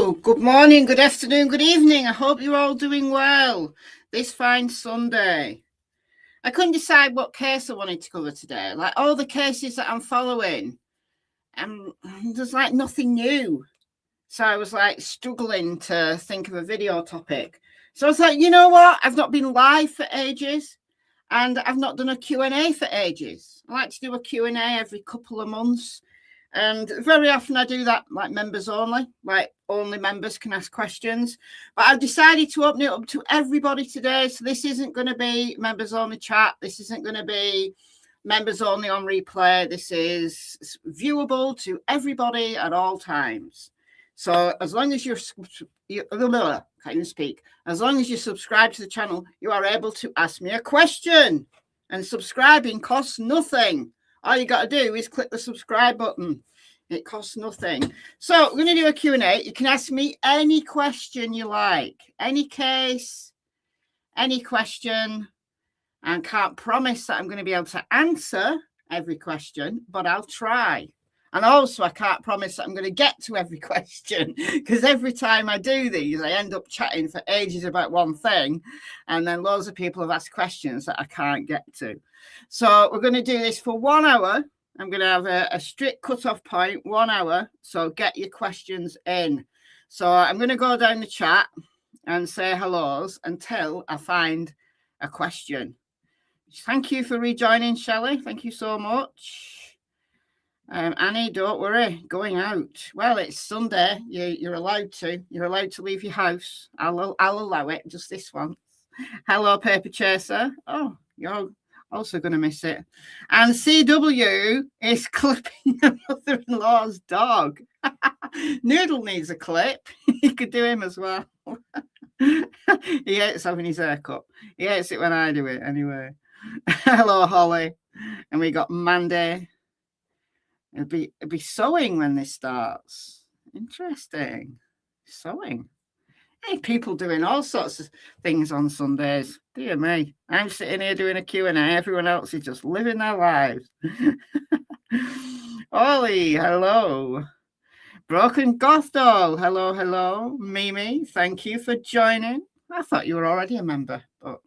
Hello, good morning, good afternoon, good evening. I hope you're all doing well this fine Sunday. I couldn't decide what case I wanted to cover today. Like all the cases that I'm following, there's like nothing new. So I was like struggling to think of a video topic. So I was like, you know what? I've not been live for ages and I've not done a Q&A for ages. I like to do a Q&A every couple of months. And very often I do that like members only, like only members can ask questions. But I've decided to open it up to everybody today. So this isn't going to be members only chat. This isn't going to be members only on replay. This is viewable to everybody at all times. So as long as can't even speak. As long as you subscribe to the channel, you are able to ask me a question. And subscribing costs nothing. All you got to do is click the subscribe button. It costs nothing. So we're going to do a Q&A. You can ask me any question you like, any case, any question. And can't promise that I'm going to be able to answer every question, but I'll try. And also, I can't promise that I'm going to get to every question because every time I do these, I end up chatting for ages about one thing. And then loads of people have asked questions that I can't get to. So we're going to do this for 1 hour. I'm going to have a strict cutoff point, 1 hour. So get your questions in. So I'm going to go down the chat and say hellos until I find a question. Thank you for rejoining, Shelley. Thank you so much. Annie, don't worry, going out. Well, it's Sunday. You're allowed to. You're allowed to leave your house. I'll allow it, just this one. Hello, Paper Chaser. Oh, you're also going to miss it. And CW is clipping her mother-in-law's dog. Noodle needs a clip. You could do him as well. He hates having his hair cut. He hates it when I do it anyway. Hello, Holly. And we got Mandy. It'll be sewing when this starts. Interesting. Sewing. Hey, people doing all sorts of things on Sundays. Dear me. I'm sitting here doing a Q&A. Everyone else is just living their lives. Ollie, hello. Broken Goth Doll, hello, hello. Mimi, thank you for joining. I thought you were already a member, but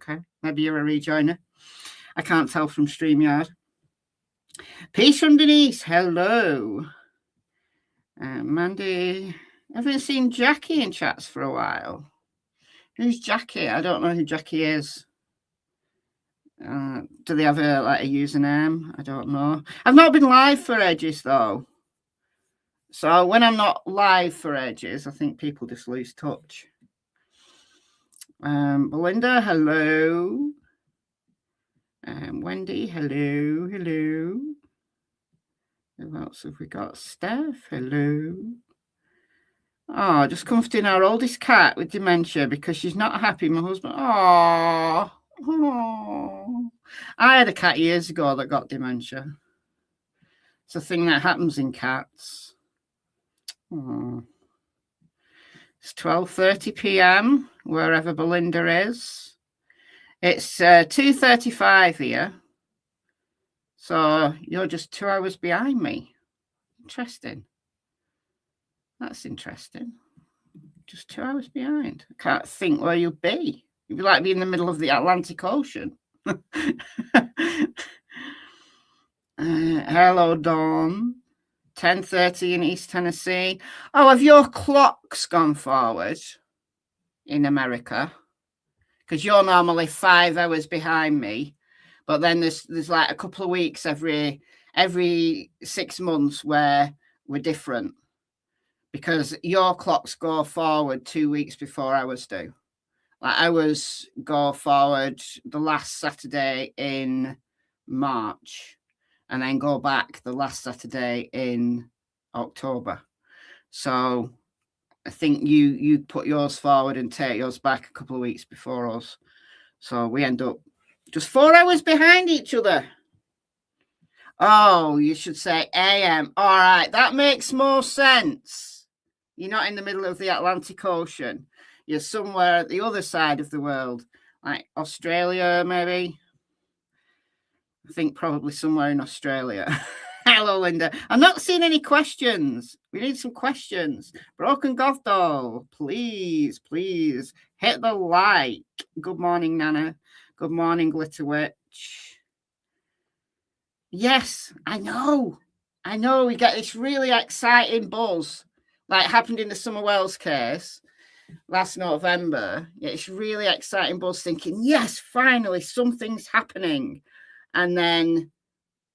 okay. Maybe you're a rejoiner. I can't tell from StreamYard. Peace from Denise. Hello. Mandy. I haven't seen Jackie in chats for a while. Who's Jackie? I don't know who Jackie is. Do they have a username? I don't know. I've not been live for ages though. So when I'm not live for ages, I think people just lose touch. Belinda, hello. Wendy, hello, hello. Who else have we got? Steph, hello. Oh, just comforting our oldest cat with dementia because she's not happy. My husband. Oh. I had a cat years ago that got dementia. It's a thing that happens in cats. Oh. It's 12:30 p.m. wherever Belinda is. It's 2:35 here. So you're just 2 hours behind me. Interesting. That's interesting. Just 2 hours behind. I can't think where you'd be. You'd be like being in the middle of the Atlantic Ocean. Hello, Dawn. 10:30 in East Tennessee. Oh, have your clocks gone forward in America? Because you're normally 5 hours behind me. But then there's like a couple of weeks every 6 months where we're different. Because your clocks go forward 2 weeks before ours do. Like ours go forward the last Saturday in March and then go back the last Saturday in October. So I think you put yours forward and take yours back a couple of weeks before us. So we end up just 4 hours behind each other. Oh, you should say AM. All right, that makes more sense. You're not in the middle of the Atlantic Ocean. You're somewhere at the other side of the world, like Australia, maybe. I think probably somewhere in Australia. Hello, Linda. I'm not seeing any questions. We need some questions. Broken Goth Doll, please hit the like. Good morning, Nana. Good morning, Glitter Witch. Yes, I know. We get this really exciting buzz, like happened in the Summer Wells case last November. It's really exciting buzz, thinking, yes, finally something's happening. And then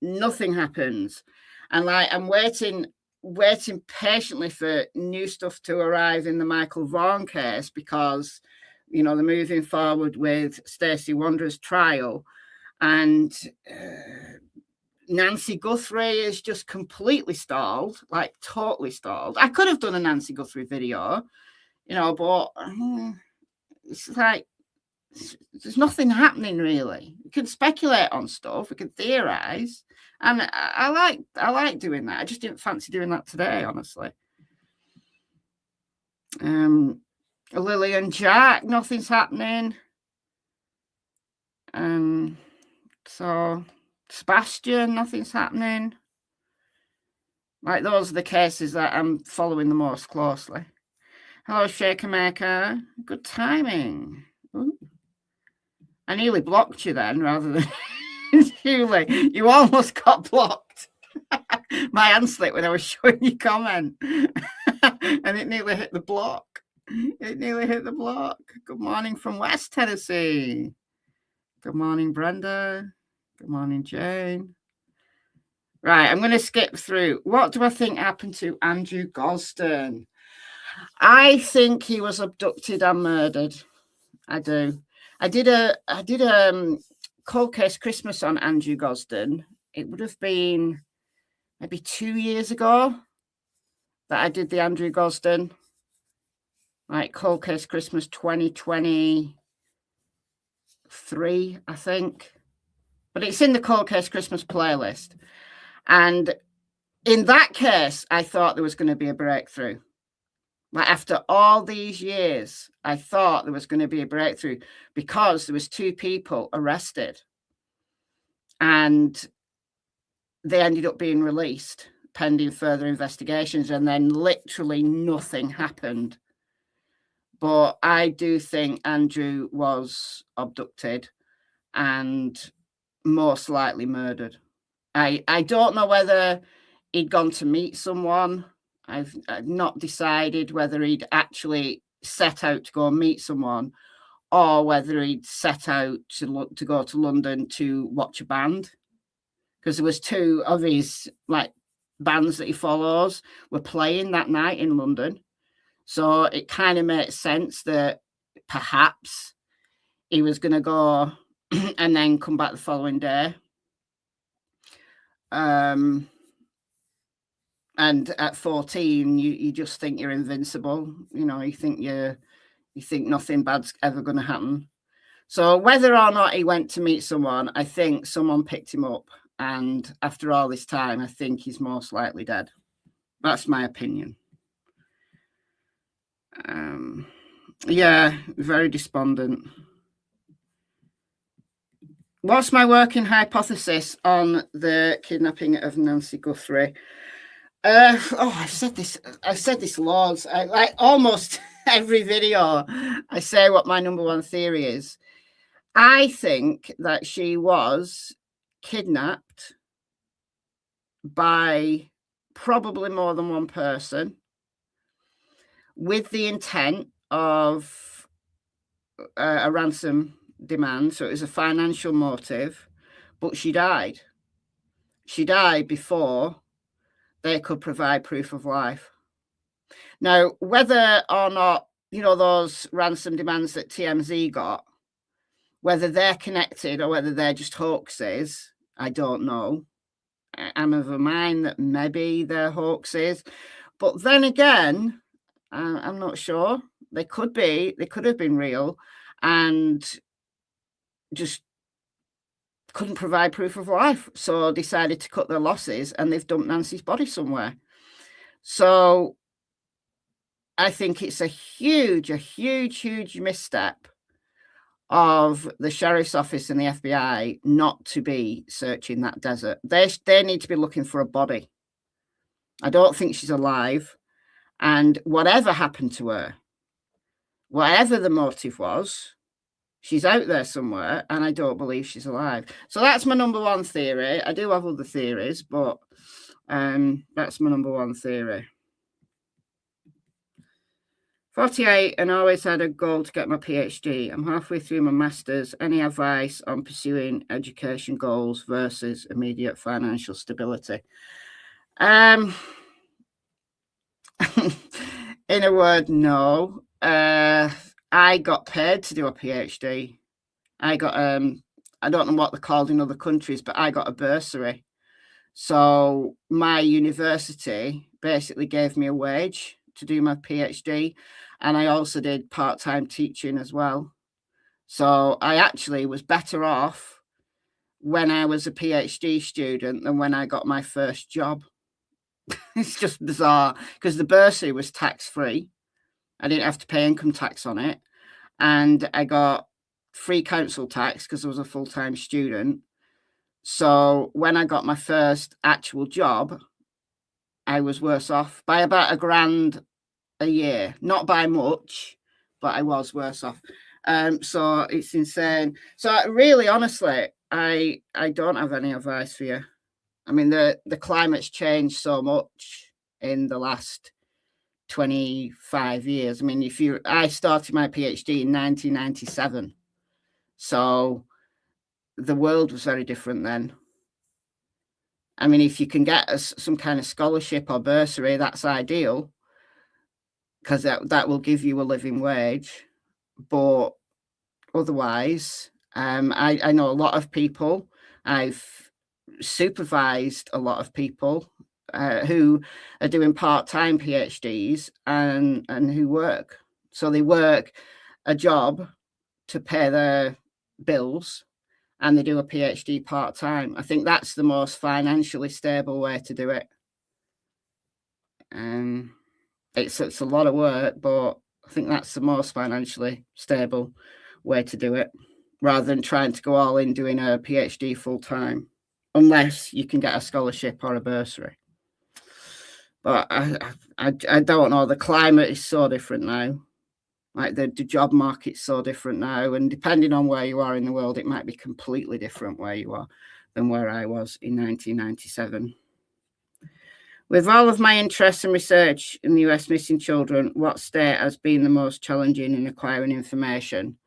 nothing happens. And like I'm waiting patiently for new stuff to arrive in the Michael Vaughan case, because they're moving forward with Stacey Wanderer's trial, and Nancy Guthrie is just completely stalled, like totally stalled. I could have done a Nancy Guthrie video, but it's like there's nothing happening really. We can speculate on stuff, we can theorize, and I like doing that. I just didn't fancy doing that today, honestly. Lily and Jack, nothing's happening. So Sebastian, nothing's happening. Like, those are the cases that I'm following the most closely. Hello, Shaker Maker. Good timing. Ooh. I nearly blocked you then, rather than Julie. You almost got blocked. My hand slipped when I was showing you comment. And it nearly hit the block. Good morning from West Tennessee. Good morning, Brenda. Good morning, Jane. Right, I'm going to skip through. What do I think happened to Andrew Gosden? I think he was abducted and murdered. I do. I did a cold case Christmas on Andrew Gosden. It would have been maybe 2 years ago that I did the Andrew Gosden, like cold case Christmas 2023, I think. But it's in the cold case Christmas playlist. And in that case, I thought there was going to be a breakthrough. Like, after all these years, I thought there was going to be a breakthrough, because there was 2 people arrested and they ended up being released pending further investigations, and then literally nothing happened. But I do think Andrew was abducted and most likely murdered. I don't know whether he'd gone to meet someone. I've not decided whether he'd actually set out to go and meet someone, or whether he'd set out to go to London to watch a band, because there was 2 of his bands that he follows were playing that night in London. So it kind of makes sense that perhaps he was going to go and then come back the following day. And at 14, you just think you're invincible. You think nothing bad's ever going to happen. So whether or not he went to meet someone, I think someone picked him up. And after all this time, I think he's most likely dead. That's my opinion. Yeah, very despondent. What's my working hypothesis on the kidnapping of Nancy Guthrie? I've said this loads. Like almost every video, I say what my number one theory is. I think that she was kidnapped by probably more than one person with the intent of a ransom demand. So it was a financial motive, but she died. She died before they could provide proof of life. Now, whether or not, those ransom demands that TMZ got, whether they're connected or whether they're just hoaxes, I don't know. I'm of a mind that maybe they're hoaxes. But then again, I'm not sure. They could have been real and just couldn't provide proof of life, so decided to cut their losses, and they've dumped Nancy's body somewhere. So I think it's a huge misstep of the sheriff's office and the FBI not to be searching that desert. They need to be looking for a body. I don't think she's alive. And whatever happened to her, whatever the motive was, she's out there somewhere, and I don't believe she's alive. So that's my number one theory. I do have other theories, but that's my number one theory. 48 and always had a goal to get my PhD. I'm halfway through my master's. Any advice on pursuing education goals versus immediate financial stability? In a word, no. I got paid to do a PhD. I got I don't know what they're called in other countries, but I got a bursary. So my university basically gave me a wage to do my PhD, and I also did part-time teaching as well. So I actually was better off when I was a PhD student than when I got my first job. It's just bizarre because the bursary was tax-free. I didn't have to pay income tax on it, and I got free council tax because I was a full-time student. So when I got my first actual job, I was worse off by about $1,000 a year. Not by much, but I was worse off. So it's insane. So really, honestly, I don't have any advice for you. I mean, the climate's changed so much in the last 25 years. I mean, I started my PhD in 1997. So the world was very different then. I mean, if you can get some kind of scholarship or bursary, that's ideal, because that will give you a living wage. But otherwise, I know a lot of people. I've supervised a lot of people who are doing part-time PhDs and who work. So they work a job to pay their bills, and they do a PhD part-time. I think that's the most financially stable way to do it. It's a lot of work, but I think that's the most financially stable way to do it, rather than trying to go all in doing a PhD full-time, unless you can get a scholarship or a bursary. But I don't know. The climate is so different now. Like the job market's so different now, and depending on where you are in the world, it might be completely different where you are than where I was in 1997. With all of my interests and research in the US missing children, what state has been the most challenging in acquiring information?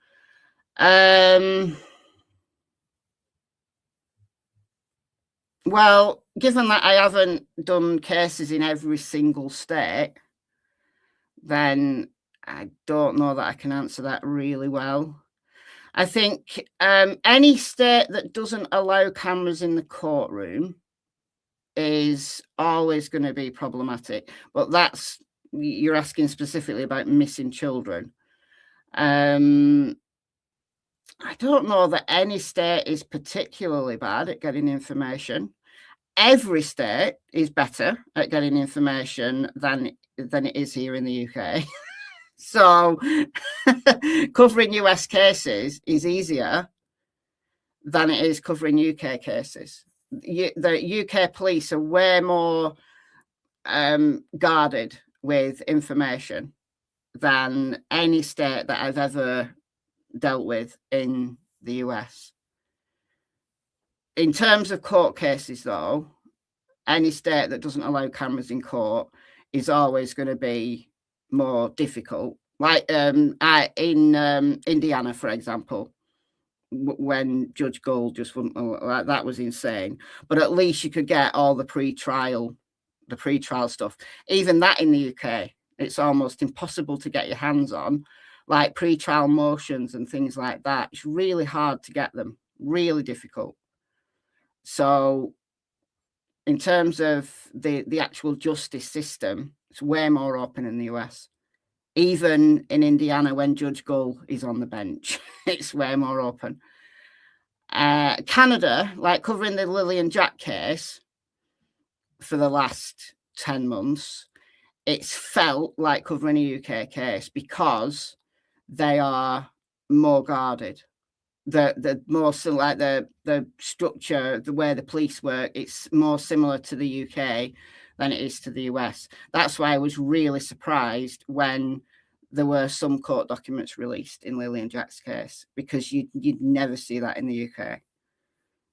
Well, given that I haven't done cases in every single state, then I don't know that I can answer that really well. I think any state that doesn't allow cameras in the courtroom is always going to be problematic. But you're asking specifically about missing children. I don't know that any state is particularly bad at getting information. Every state is better at getting information than it is here in the UK. So covering US cases is easier than it is covering UK cases. The UK police are way more guarded with information than any state that I've ever dealt with in the US. In terms of court cases, though, any state that doesn't allow cameras in court is always going to be more difficult. Like in Indiana, for example, when Judge Gold just wouldn't, like, that was insane. But at least you could get all the pre-trial stuff. Even that in the UK, it's almost impossible to get your hands on, like pre-trial motions and things like that. It's really hard to get them, really difficult. So in terms of the actual justice system, it's way more open in the US. Even in Indiana, when Judge Gull is on the bench, it's way more open. Canada, like covering the Lily and Jack case for the last 10 months, it's felt like covering a UK case because they are more guarded. The more like the structure, the way the police work, it's more similar to the UK than it is to the US. That's why I was really surprised when there were some court documents released in Lily and Jack's case, because you'd never see that in the UK.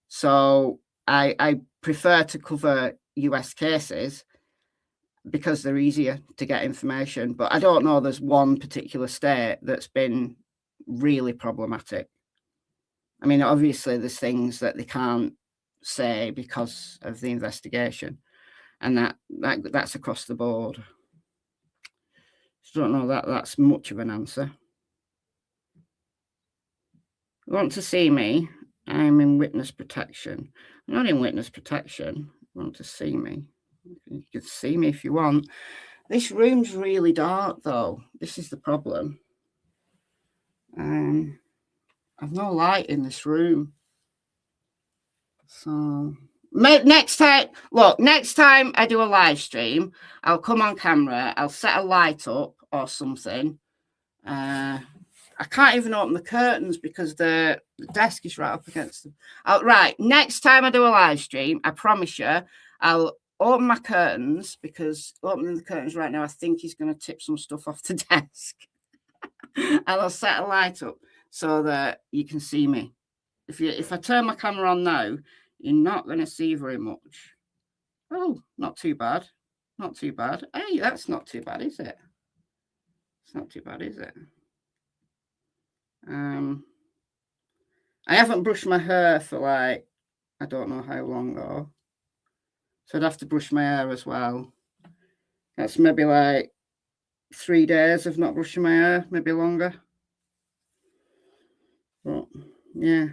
So I prefer to cover US cases because they're easier to get information. But I don't know there's one particular state that's been really problematic. I mean, obviously there's things that they can't say because of the investigation, and that's across the board. So I don't know that that's much of an answer. You want to see me? I'm in witness protection. I'm not in witness protection. You want to see me? You can see me if you want. This room's really dark, though. This is the problem. I've no light in this room. So next time I do a live stream, I'll come on camera, I'll set a light up or something. I can't even open the curtains because the desk is right up against them. Right, next time I do a live stream, I promise you, I'll open my curtains, because opening the curtains right now, I think he's going to tip some stuff off the desk. And I'll set a light up so that you can see me. If I turn my camera on now, you're not going to see very much. Oh, not too bad. Not too bad. Hey, that's not too bad, is it? It's not too bad, is it? I haven't brushed my hair for like, I don't know how long though. So I'd have to brush my hair as well. That's maybe like 3 days of not brushing my hair, maybe longer. But yeah.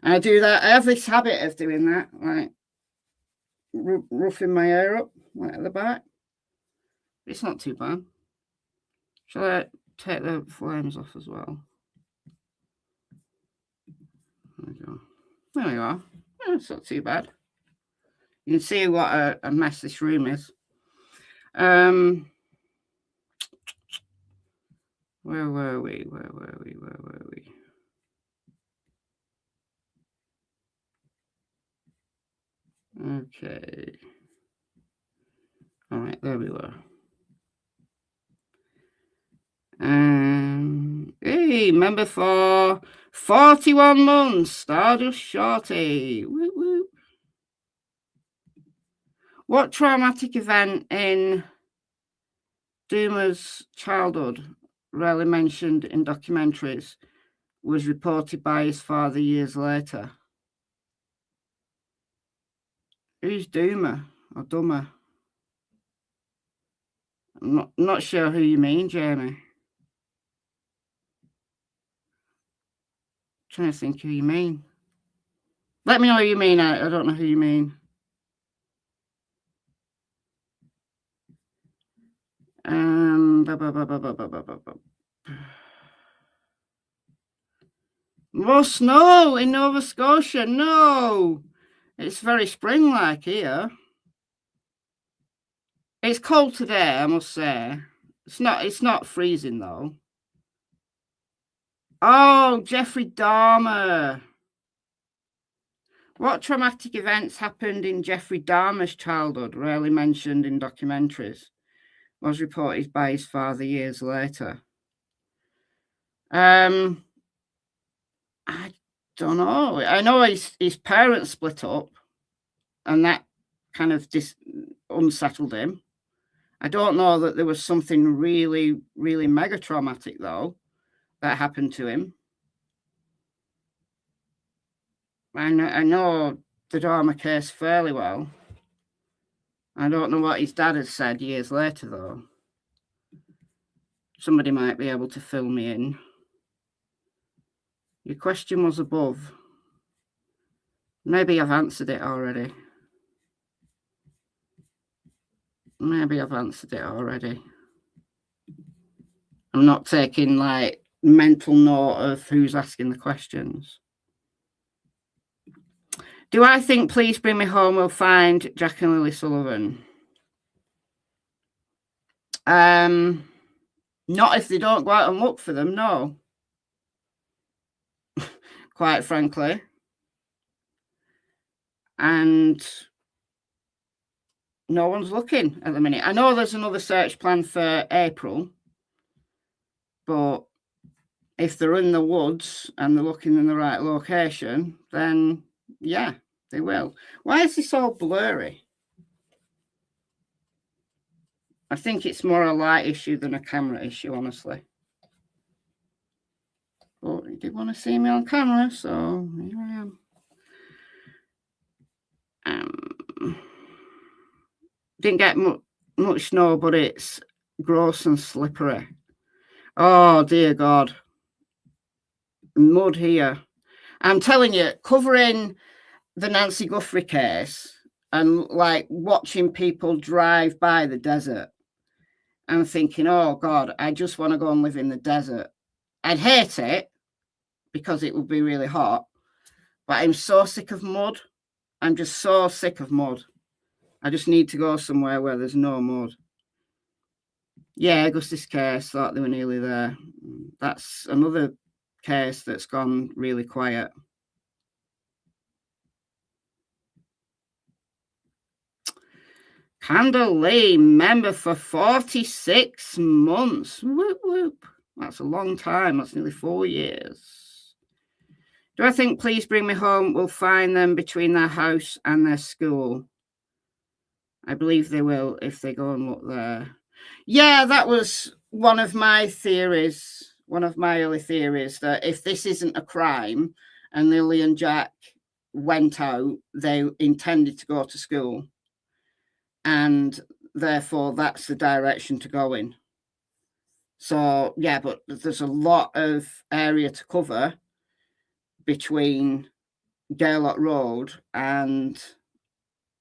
I do that. I have this habit of doing that, like roughing my hair up, like at the back. It's not too bad. Shall I take the flames off as well? There we go. There we are. Yeah, it's not too bad. You can see what a mess this room is. Where were we? Where were we? Where were we? Okay. All right, there we were. Hey, member for 41 months, Stardust Shorty. Whoop, whoop. What traumatic event in Doomer's childhood, rarely mentioned in documentaries, was reported by his father years later? Who's Doomer or Dummer? I'm not sure who you mean, Jamie. Trying to think who you mean. Let me know who you mean. I don't know who you mean. More snow in Nova Scotia. No, it's very spring-like here. It's cold today, I must say. It's not freezing though. Oh, Jeffrey Dahmer. What traumatic events happened in Jeffrey Dahmer's childhood, rarely mentioned in documentaries, was reported by his father years later? I don't know. I know his parents split up, and that kind of unsettled him. I don't know that there was something really, really mega traumatic, though, that happened to him. I know the Dahmer case fairly well. I don't know what his dad has said years later, though. Somebody might be able to fill me in. Your question was above. Maybe I've answered it already. I'm not taking like mental note of who's asking the questions. Do I think Please Bring Me Home will find Jack and Lily Sullivan? Not if they don't go out and look for them, no. Quite frankly. And no one's looking at the minute. I know there's another search plan for April, but if they're in the woods and they're looking in the right location, then yeah, they will. Why is this all blurry? I think it's more a light issue than a camera issue, honestly. But you did want to see me on camera, so here I am. Didn't get much snow, but it's gross and slippery. Oh, dear God. Mud here. I'm telling you, covering the Nancy Guthrie case and like watching people drive by the desert, I'm thinking, oh God, I just want to go and live in the desert. I'd hate it because it would be really hot, but I'm so sick of mud. I'm just so sick of mud. I just need to go somewhere where there's no mud. Yeah, Augustus case, thought they were nearly there. That's another case that's gone really quiet. Candle Lee, member for 46 months. Whoop, whoop. That's a long time. That's nearly 4 years. Do I think Please Bring Me Home will find them between their house and their school? I believe they will if they go and look there. Yeah, that was one of my theories, one of my early theories, that if this isn't a crime and Lily and Jack went out, they intended to go to school. And therefore, that's the direction to go in. So, yeah, but there's a lot of area to cover between Gaylord Road and,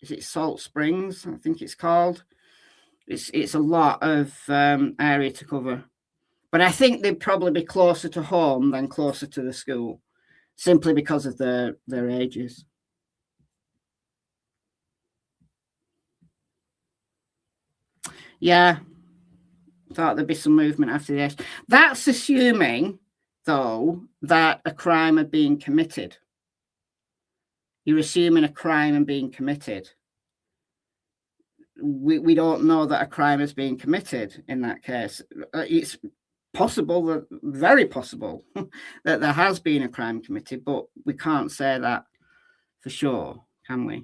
is it Salt Springs? I think it's called. It's a lot of area to cover. But I think they'd probably be closer to home than closer to the school, simply because of their ages. Yeah, thought there'd be some movement after this. That's assuming, though, that a crime had been committed. You're assuming a crime had been committed. We don't know that a crime has been committed in that case. It's possible, very possible, that there has been a crime committed, but we can't say that for sure, can we?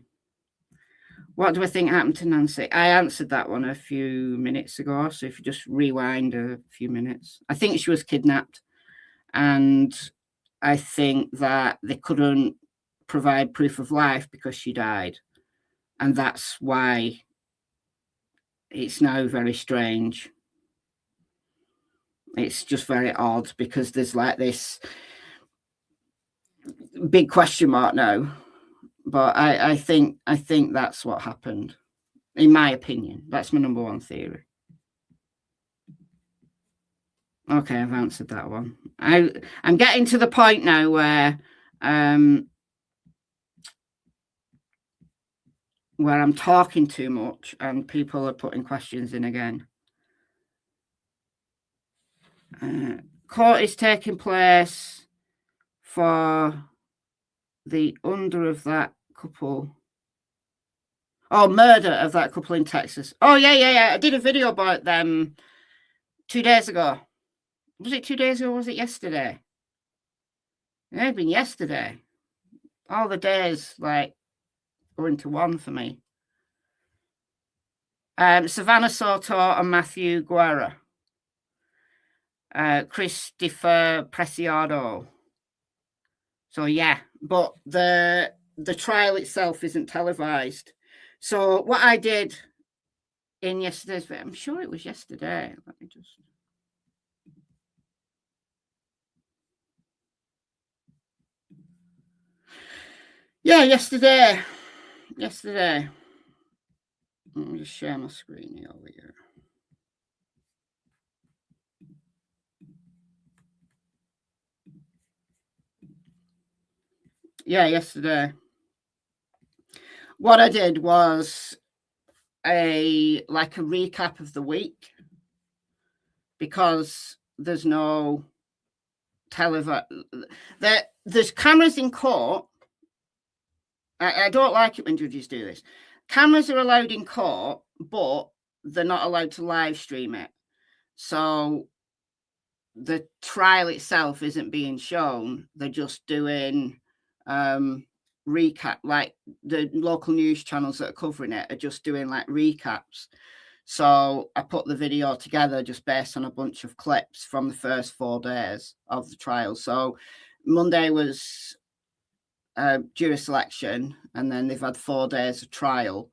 What do I think happened to Nancy? I answered that one a few minutes ago, so if you just rewind a few minutes. I think she was kidnapped, and I think that they couldn't provide proof of life because she died, and that's why it's now very strange. It's just very odd because there's like this big question mark now. But I think that's what happened, in my opinion. That's my number one theory. Okay, I've answered that one. I'm getting to the point now where I'm talking too much and people are putting questions in again. Court is taking place for the under of that couple. Oh, murder of that couple in Texas. Oh, yeah. I did a video about them 2 days ago. Was it 2 days ago or was it yesterday? It had been yesterday. All the days, like, go into one for me. Savannah Soto and Matthew Guerra. Christopher Preciado. So, yeah. But the trial itself isn't televised. So what I did in yesterday's video, I'm sure it was yesterday. Let me just. Yeah, yesterday. Let me just share my screen over here. Yeah, yesterday. What I did was a recap of the week, because there's no there's cameras in court. I don't like it when judges do this. Cameras are allowed in court, but they're not allowed to live stream it. So the trial itself isn't being shown. They're just doing recap, like the local news channels that are covering it are just doing like recaps. So I put the video together just based on a bunch of clips from the first 4 days of the trial. So Monday was jury selection, and then they've had 4 days of trial.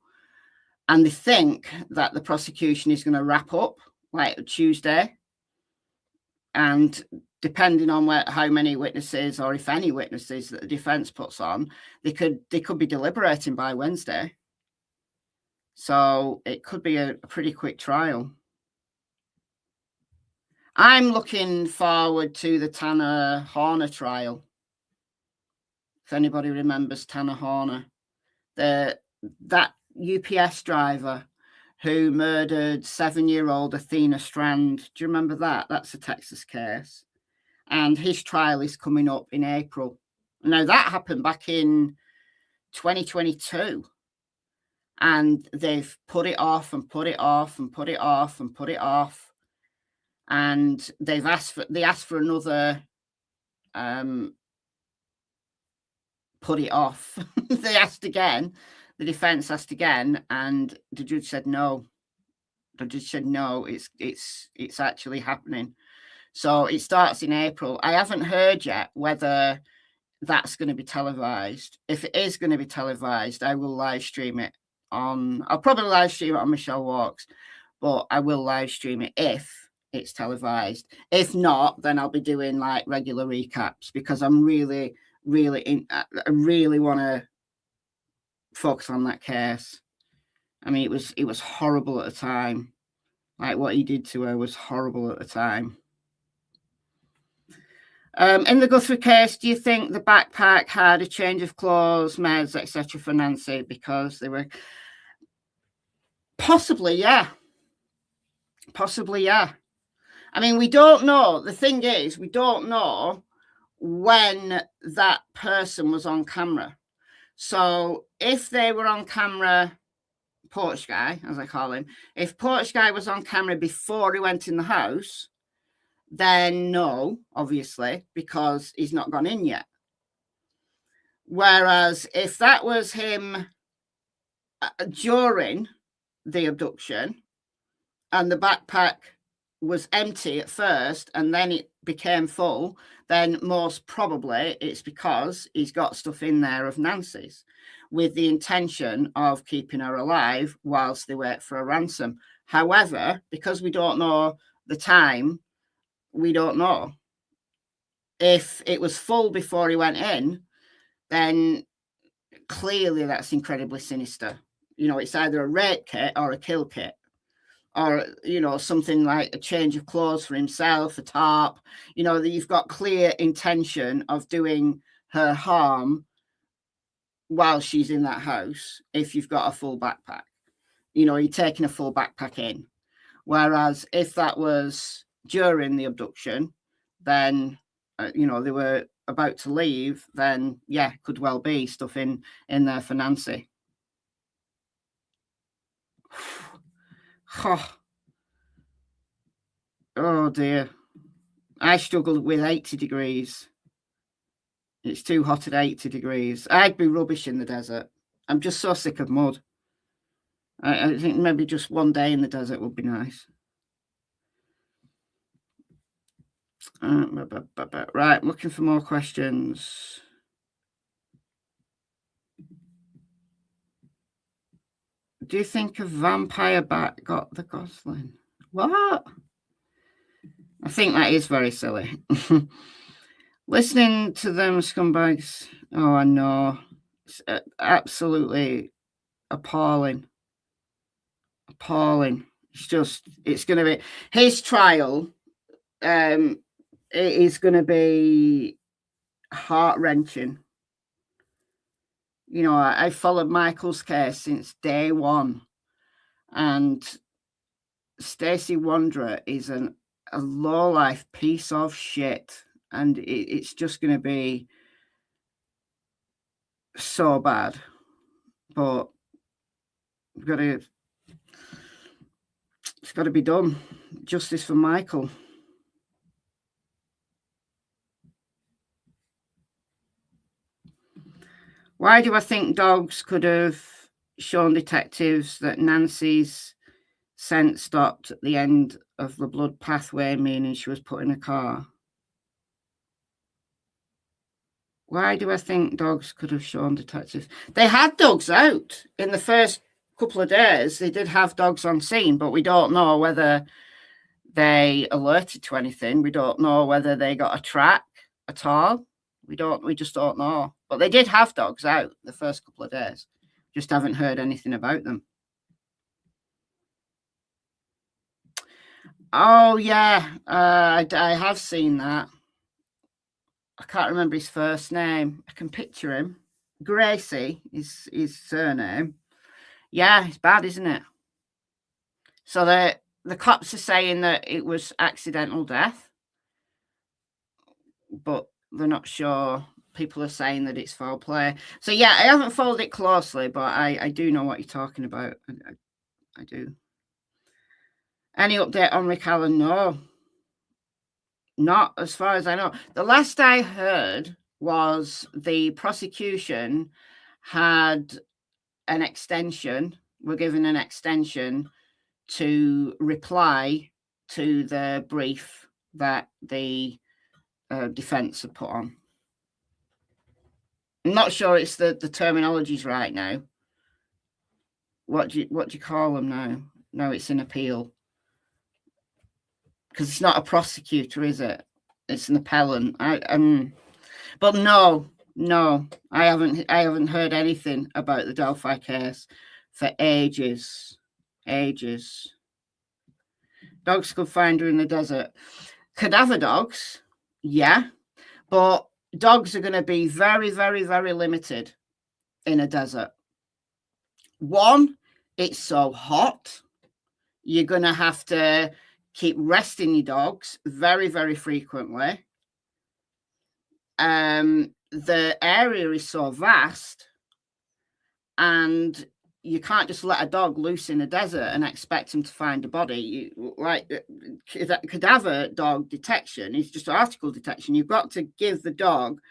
And they think that the prosecution is going to wrap up like Tuesday. And depending on how many witnesses, or if any witnesses, that the defence puts on, they could be deliberating by Wednesday. So it could be a pretty quick trial. I'm looking forward to the Tanner Horner trial. If anybody remembers Tanner Horner, that UPS driver who murdered 7-year-old Athena Strand. Do you remember that? That's a Texas case. And his trial is coming up in April. Now, that happened back in 2022. And they've put it off and put it off and put it off and put it off. And they asked for another put it off. They asked again. The defence asked again, and the judge said no. The judge said no, it's actually happening. So it starts in April. I haven't heard yet whether that's going to be televised. If it is going to be televised, I will live stream it on. I'll probably live stream it on Michelle Walks, but I will live stream it if it's televised. If not, then I'll be doing like regular recaps, because I'm really I really want to focus on that case. I mean, it was horrible at the time. Like, what he did to her was horrible at the time. In the Guthrie case, do you think the backpack had a change of clothes, meds, etc. for Nancy because they were... Possibly, yeah. Possibly, yeah. I mean, we don't know. The thing is, we don't know when that person was on camera. So if they were on camera, Porch Guy, as I call him, if Porch Guy was on camera before he went in the house, then no, obviously, because he's not gone in yet. Whereas if that was him during the abduction and the backpack was empty at first and then it became full, then most probably it's because he's got stuff in there of Nancy's with the intention of keeping her alive whilst they wait for a ransom. However, because we don't know the time, we don't know. If it was full before he went in, then clearly that's incredibly sinister. You know, it's either a rape kit or a kill kit, or, you know, something like a change of clothes for himself, a tarp. You know, that you've got clear intention of doing her harm while she's in that house. If you've got a full backpack, you know, you're taking a full backpack in. Whereas if that was during the abduction, then, you know, they were about to leave, then, yeah, could well be stuff in there for Nancy. Oh, dear. I struggled with 80 degrees. It's too hot at 80 degrees. I'd be rubbish in the desert. I'm just so sick of mud. I think maybe just one day in the desert would be nice. Right, looking for more questions. Do you think a vampire bat got the Gosling? What? I think that is very silly. Listening to them scumbags. Oh, I know. It's absolutely appalling. Appalling. It's going to be... His trial, it is going to be heart-wrenching. You know, I followed Michael's case since day one. And Stacey Wanderer is an a low-life piece of shit. And it's just going to be so bad. But we've got to... It's got to be done. Justice for Michael. Why do I think dogs could have shown detectives that Nancy's scent stopped at the end of the blood pathway, meaning she was put in a car? Why do I think dogs could have shown detectives? They had dogs out in the first couple of days. They did have dogs on scene, but we don't know whether they alerted to anything. We don't know whether they got a track at all. We just don't know. But they did have dogs out the first couple of days. Just haven't heard anything about them. Oh, yeah. I have seen that. I can't remember his first name. I can picture him. Gracie is his surname. Yeah, it's bad, isn't it? So the cops are saying that it was accidental death, but they're not sure. People are saying that it's foul play. So, yeah, I haven't followed it closely, but I do know what you're talking about. I do. Any update on Rick Allen? No. Not as far as I know. The last I heard was the prosecution had an extension, were given an extension to reply to the brief that the defence had put on. I'm not sure it's the terminology's right now. What do you call them now? No, it's an appeal. Because it's not a prosecutor, is it? It's an appellant. But no, I haven't heard anything about the Delphi case for ages. Dogs could find her in the desert. Cadaver dogs, yeah, but dogs are going to be very, very, very limited in a desert. One, it's so hot. You're going to have to keep resting your dogs very, very frequently. The area is so vast, and you can't just let a dog loose in a desert and expect him to find a body. Cadaver dog detection is just article detection. You've got to give the dog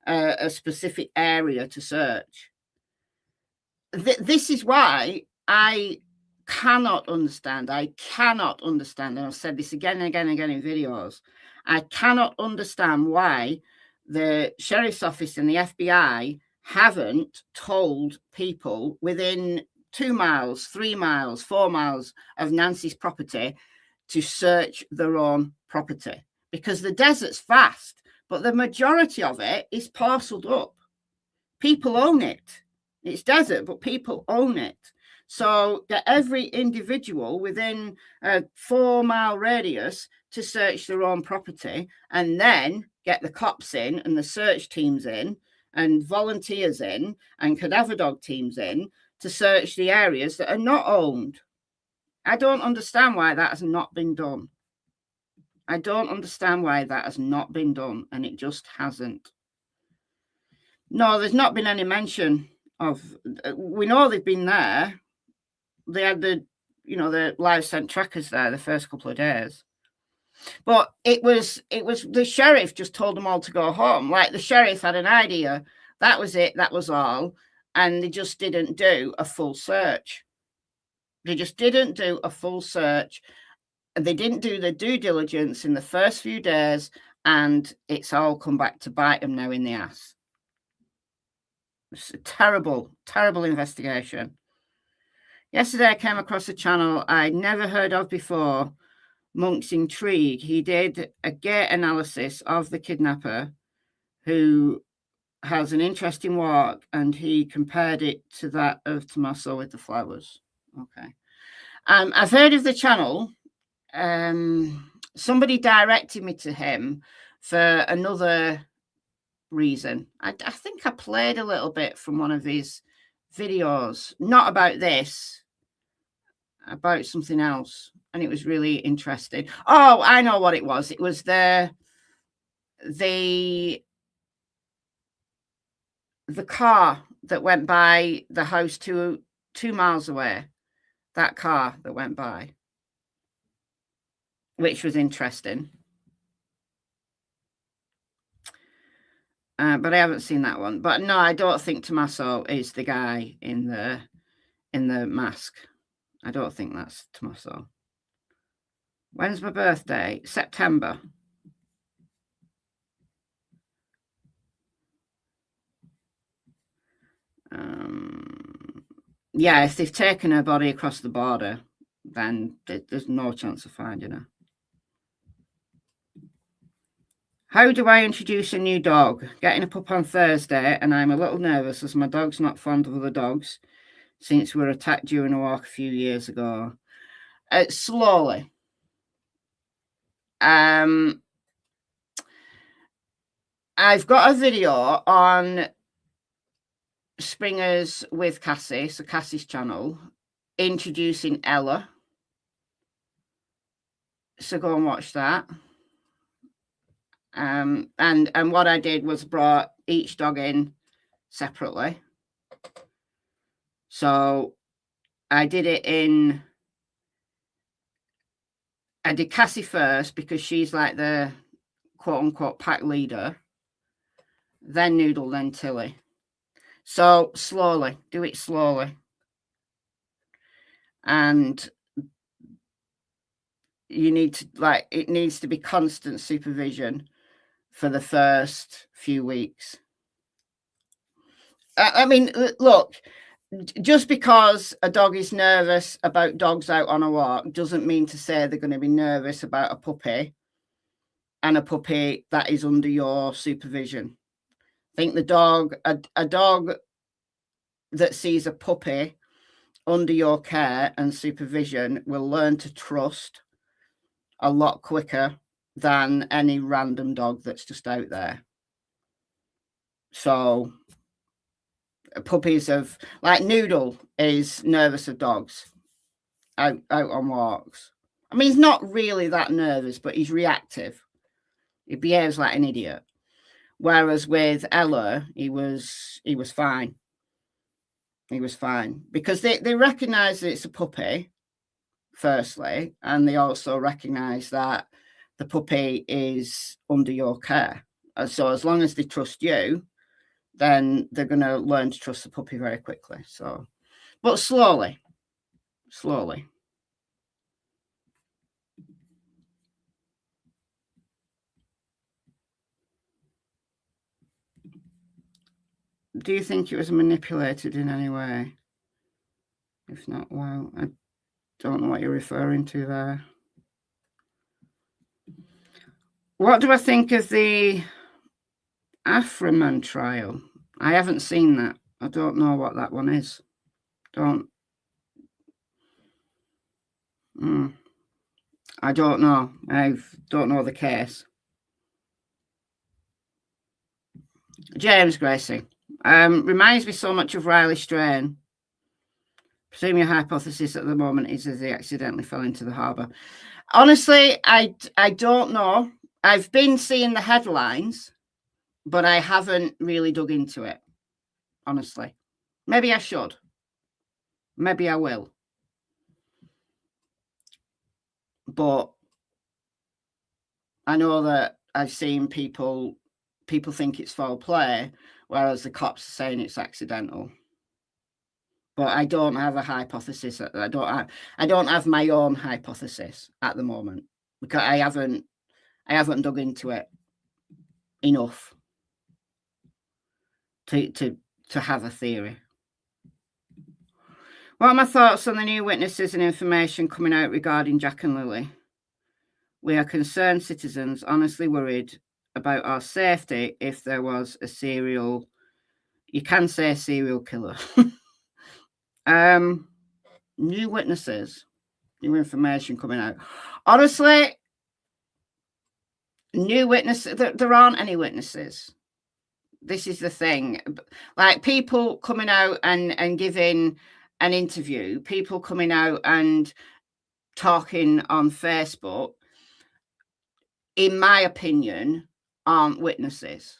a specific area to search. This is why I cannot understand, and I've said this again and again and again in videos, I cannot understand why the sheriff's office and the FBI haven't told people within 2 miles, 3 miles, 4 miles of Nancy's property to search their own property, because the desert's vast, but the majority of it is parceled up. People own it. It's desert, but people own it. So get every individual within a 4-mile radius to search their own property, and then get the cops in and the search teams in and volunteers in and cadaver dog teams in to search the areas that are not owned. I don't understand why that has not been done. I don't understand why that has not been done, and it just hasn't. No, there's not been any mention of... We know they've been there. They had the live scent trackers there the first couple of days. But it was the sheriff just told them all to go home. Like, the sheriff had an idea. That was it. That was all. And they just didn't do a full search. They just didn't do a full search. They didn't do the due diligence in the first few days, and it's all come back to bite them now in the ass. It's a terrible, terrible investigation. Yesterday I came across a channel I'd never heard of before, Monk's Intrigue. He did a gait analysis of the kidnapper, who has an interesting walk, and he compared it to that of Tommaso with the flowers. Okay. I've heard of the channel. Somebody directed me to him for another reason. I think I played a little bit from one of his videos, not about this, about something else. and it was really interesting. Oh, I know what it was. It was the car that went by the house 2 miles away. That car that went by, which was interesting. But I haven't seen that one. But no, I don't think Tommaso is the guy in the mask. I don't think that's Tommaso. When's my birthday? September. Yeah, if they've taken her body across the border, then there's no chance of finding her. How do I introduce a new dog? Getting a pup on Thursday, and I'm a little nervous as my dog's not fond of other dogs since we were attacked during a walk a few years ago. Slowly. I've got a video on Springers with Cassie, so Cassie's channel, introducing Ella. So go and watch that. And what I did was brought each dog in separately. So I did Cassie first because she's like the quote unquote pack leader, then Noodle, then Tilly. So slowly, do it slowly. And you need to, like, it needs to be constant supervision for the first few weeks. I mean, look, just because a dog is nervous about dogs out on a walk doesn't mean to say they're going to be nervous about a puppy, and a puppy that is under your supervision. I think a dog that sees a puppy under your care and supervision will learn to trust a lot quicker than any random dog that's just out there. So puppies like Noodle is nervous of dogs out on walks. I mean, he's not really that nervous, but he's reactive. He behaves like an idiot. Whereas with Ella, he was fine. He was fine because they recognize that it's a puppy, firstly, and they also recognize that the puppy is under your care. So as long as they trust you, then they're going to learn to trust the puppy very quickly. So, but slowly. Do you think it was manipulated in any way? If not, well, I don't know what you're referring to there. What do I think of the Aframan trial? I haven't seen that. I don't know what that one is. I don't know. I don't know the case. James Gracie. Reminds me so much of Riley Strain. Presume your hypothesis at the moment is that they accidentally fell into the harbour. Honestly, I don't know. I've been seeing the headlines, but I haven't really dug into it, honestly. Maybe I should. Maybe I will. But I know that I've seen people think it's foul play, whereas the cops are saying it's accidental. But I don't have a hypothesis. I don't have my own hypothesis at the moment because I haven't dug into it enough to have a theory. What are my thoughts on the new witnesses and information coming out regarding Jack and Lily? We are concerned citizens, honestly worried about our safety if there was a serial, you can say serial killer. New witnesses, new information coming out. Honestly, new witnesses, there aren't any witnesses. This is the thing. Like people coming out and giving an interview, people coming out and talking on Facebook, in my opinion, aren't witnesses.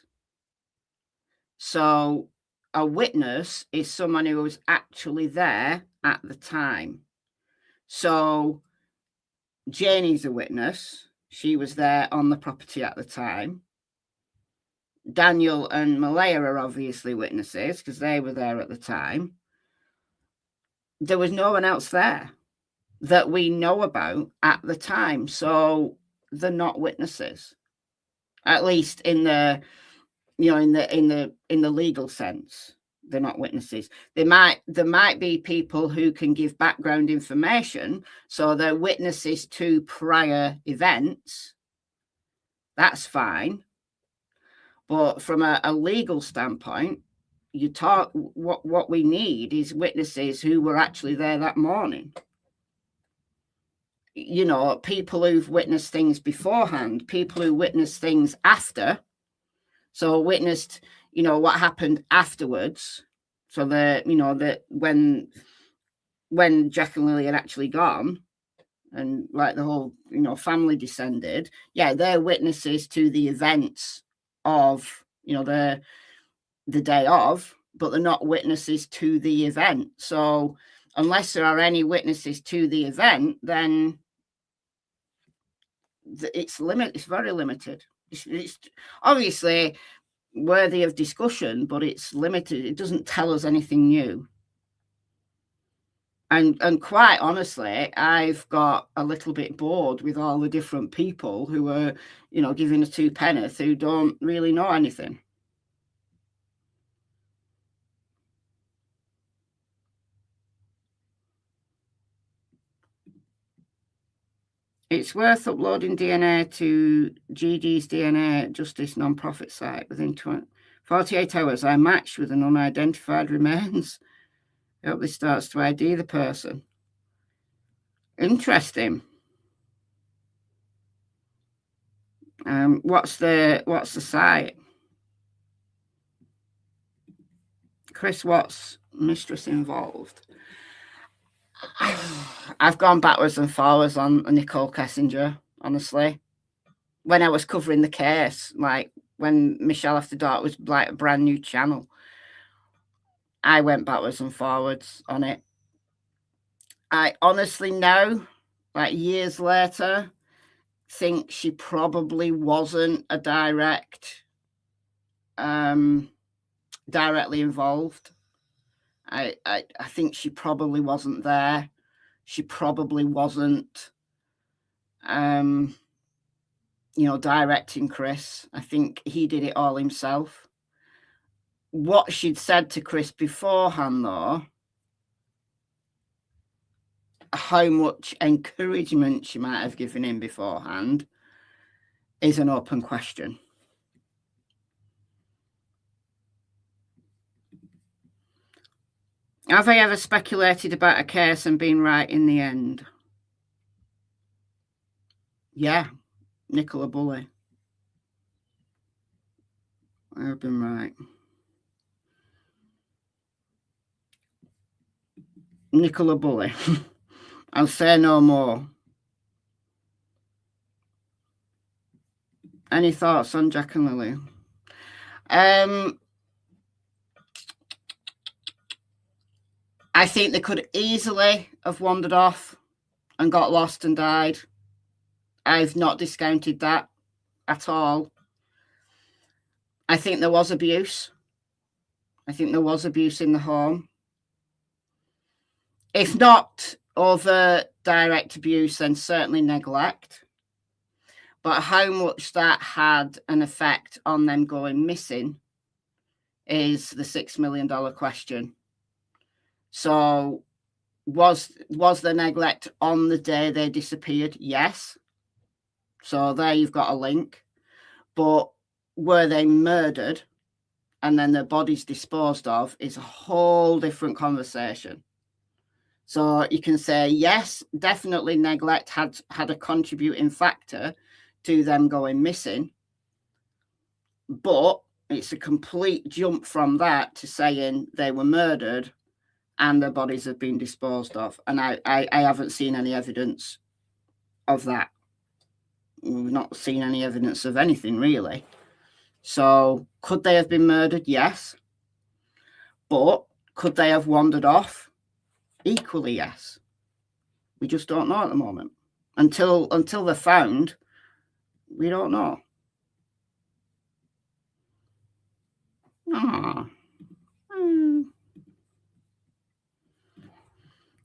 So a witness is someone who was actually there at the time. So Janie's a witness. She was there on the property at the time. Daniel and Malaya are obviously witnesses because they were there at the time. There was no one else there that we know about at the time. So they're not witnesses, at least in the, you know, in the legal sense. They're not witnesses. There might be people who can give background information, so they're witnesses to prior events. That's fine. But from a legal standpoint, you talk, what we need is witnesses who were actually there that morning. You know, people who've witnessed things beforehand, people who witnessed things after. So witnessed, you know, what happened afterwards. So that, you know, that when Jack and Lily had actually gone, and like the whole, you know, family descended, yeah, they're witnesses to the events of, you know, the day of, but they're not witnesses to the event. So unless there are any witnesses to the event, then it's very limited. It's obviously worthy of discussion, but it's limited. It doesn't tell us anything new. And quite honestly, I've got a little bit bored with all the different people who are, you know, giving a two-penneth who don't really know anything. It's worth uploading DNA to GD's DNA Justice non-profit site within 48 hours. I matched with an unidentified remains. I hope this starts to ID the person. Interesting. What's the site? Chris Watts, mistress involved. I've gone backwards and forwards on Nicole Kessinger, honestly. When I was covering the case, like when MichelleAfterDark was like a brand new channel, I went backwards and forwards on it. I honestly now, like years later, think she probably wasn't a directly involved. I think she probably wasn't there. She probably wasn't, you know, directing Chris. I think he did it all himself. What she'd said to Chris beforehand, though, how much encouragement she might have given him beforehand, is an open question. Have I ever speculated about a case and been right in the end? Yeah, Nicola Bully. I've been right. Nicola Bully. I'll say no more. Any thoughts on Jack and Lily? I think they could easily have wandered off and got lost and died. I've not discounted that at all. I think there was abuse. I think there was abuse in the home. If not over direct abuse, then certainly neglect. But how much that had an effect on them going missing is the $6 million question. So was there neglect on the day they disappeared? Yes. So there you've got a link. But were they murdered and then their bodies disposed of is a whole different conversation. So you can say, yes, definitely neglect had a contributing factor to them going missing. But it's a complete jump from that to saying they were murdered and their bodies have been disposed of. And I haven't seen any evidence of that. We've not seen any evidence of anything, really. So could they have been murdered? Yes. But could they have wandered off? Equally, yes. We just don't know at the moment. Until they're found, we don't know. Oh.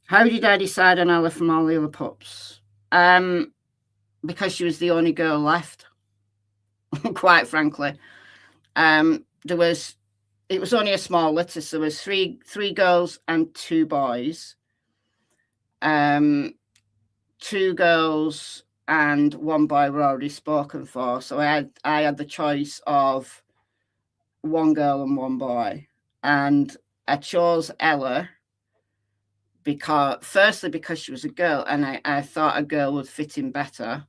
How did I decide on Ella from all the other pups? Because she was the only girl left. Quite frankly, it was only a small litter, so there was three girls and 2 boys. 2 girls and 1 boy were already spoken for, so I had the choice of 1 girl and 1 boy, and I chose Ella because she was a girl, and I thought a girl would fit in better.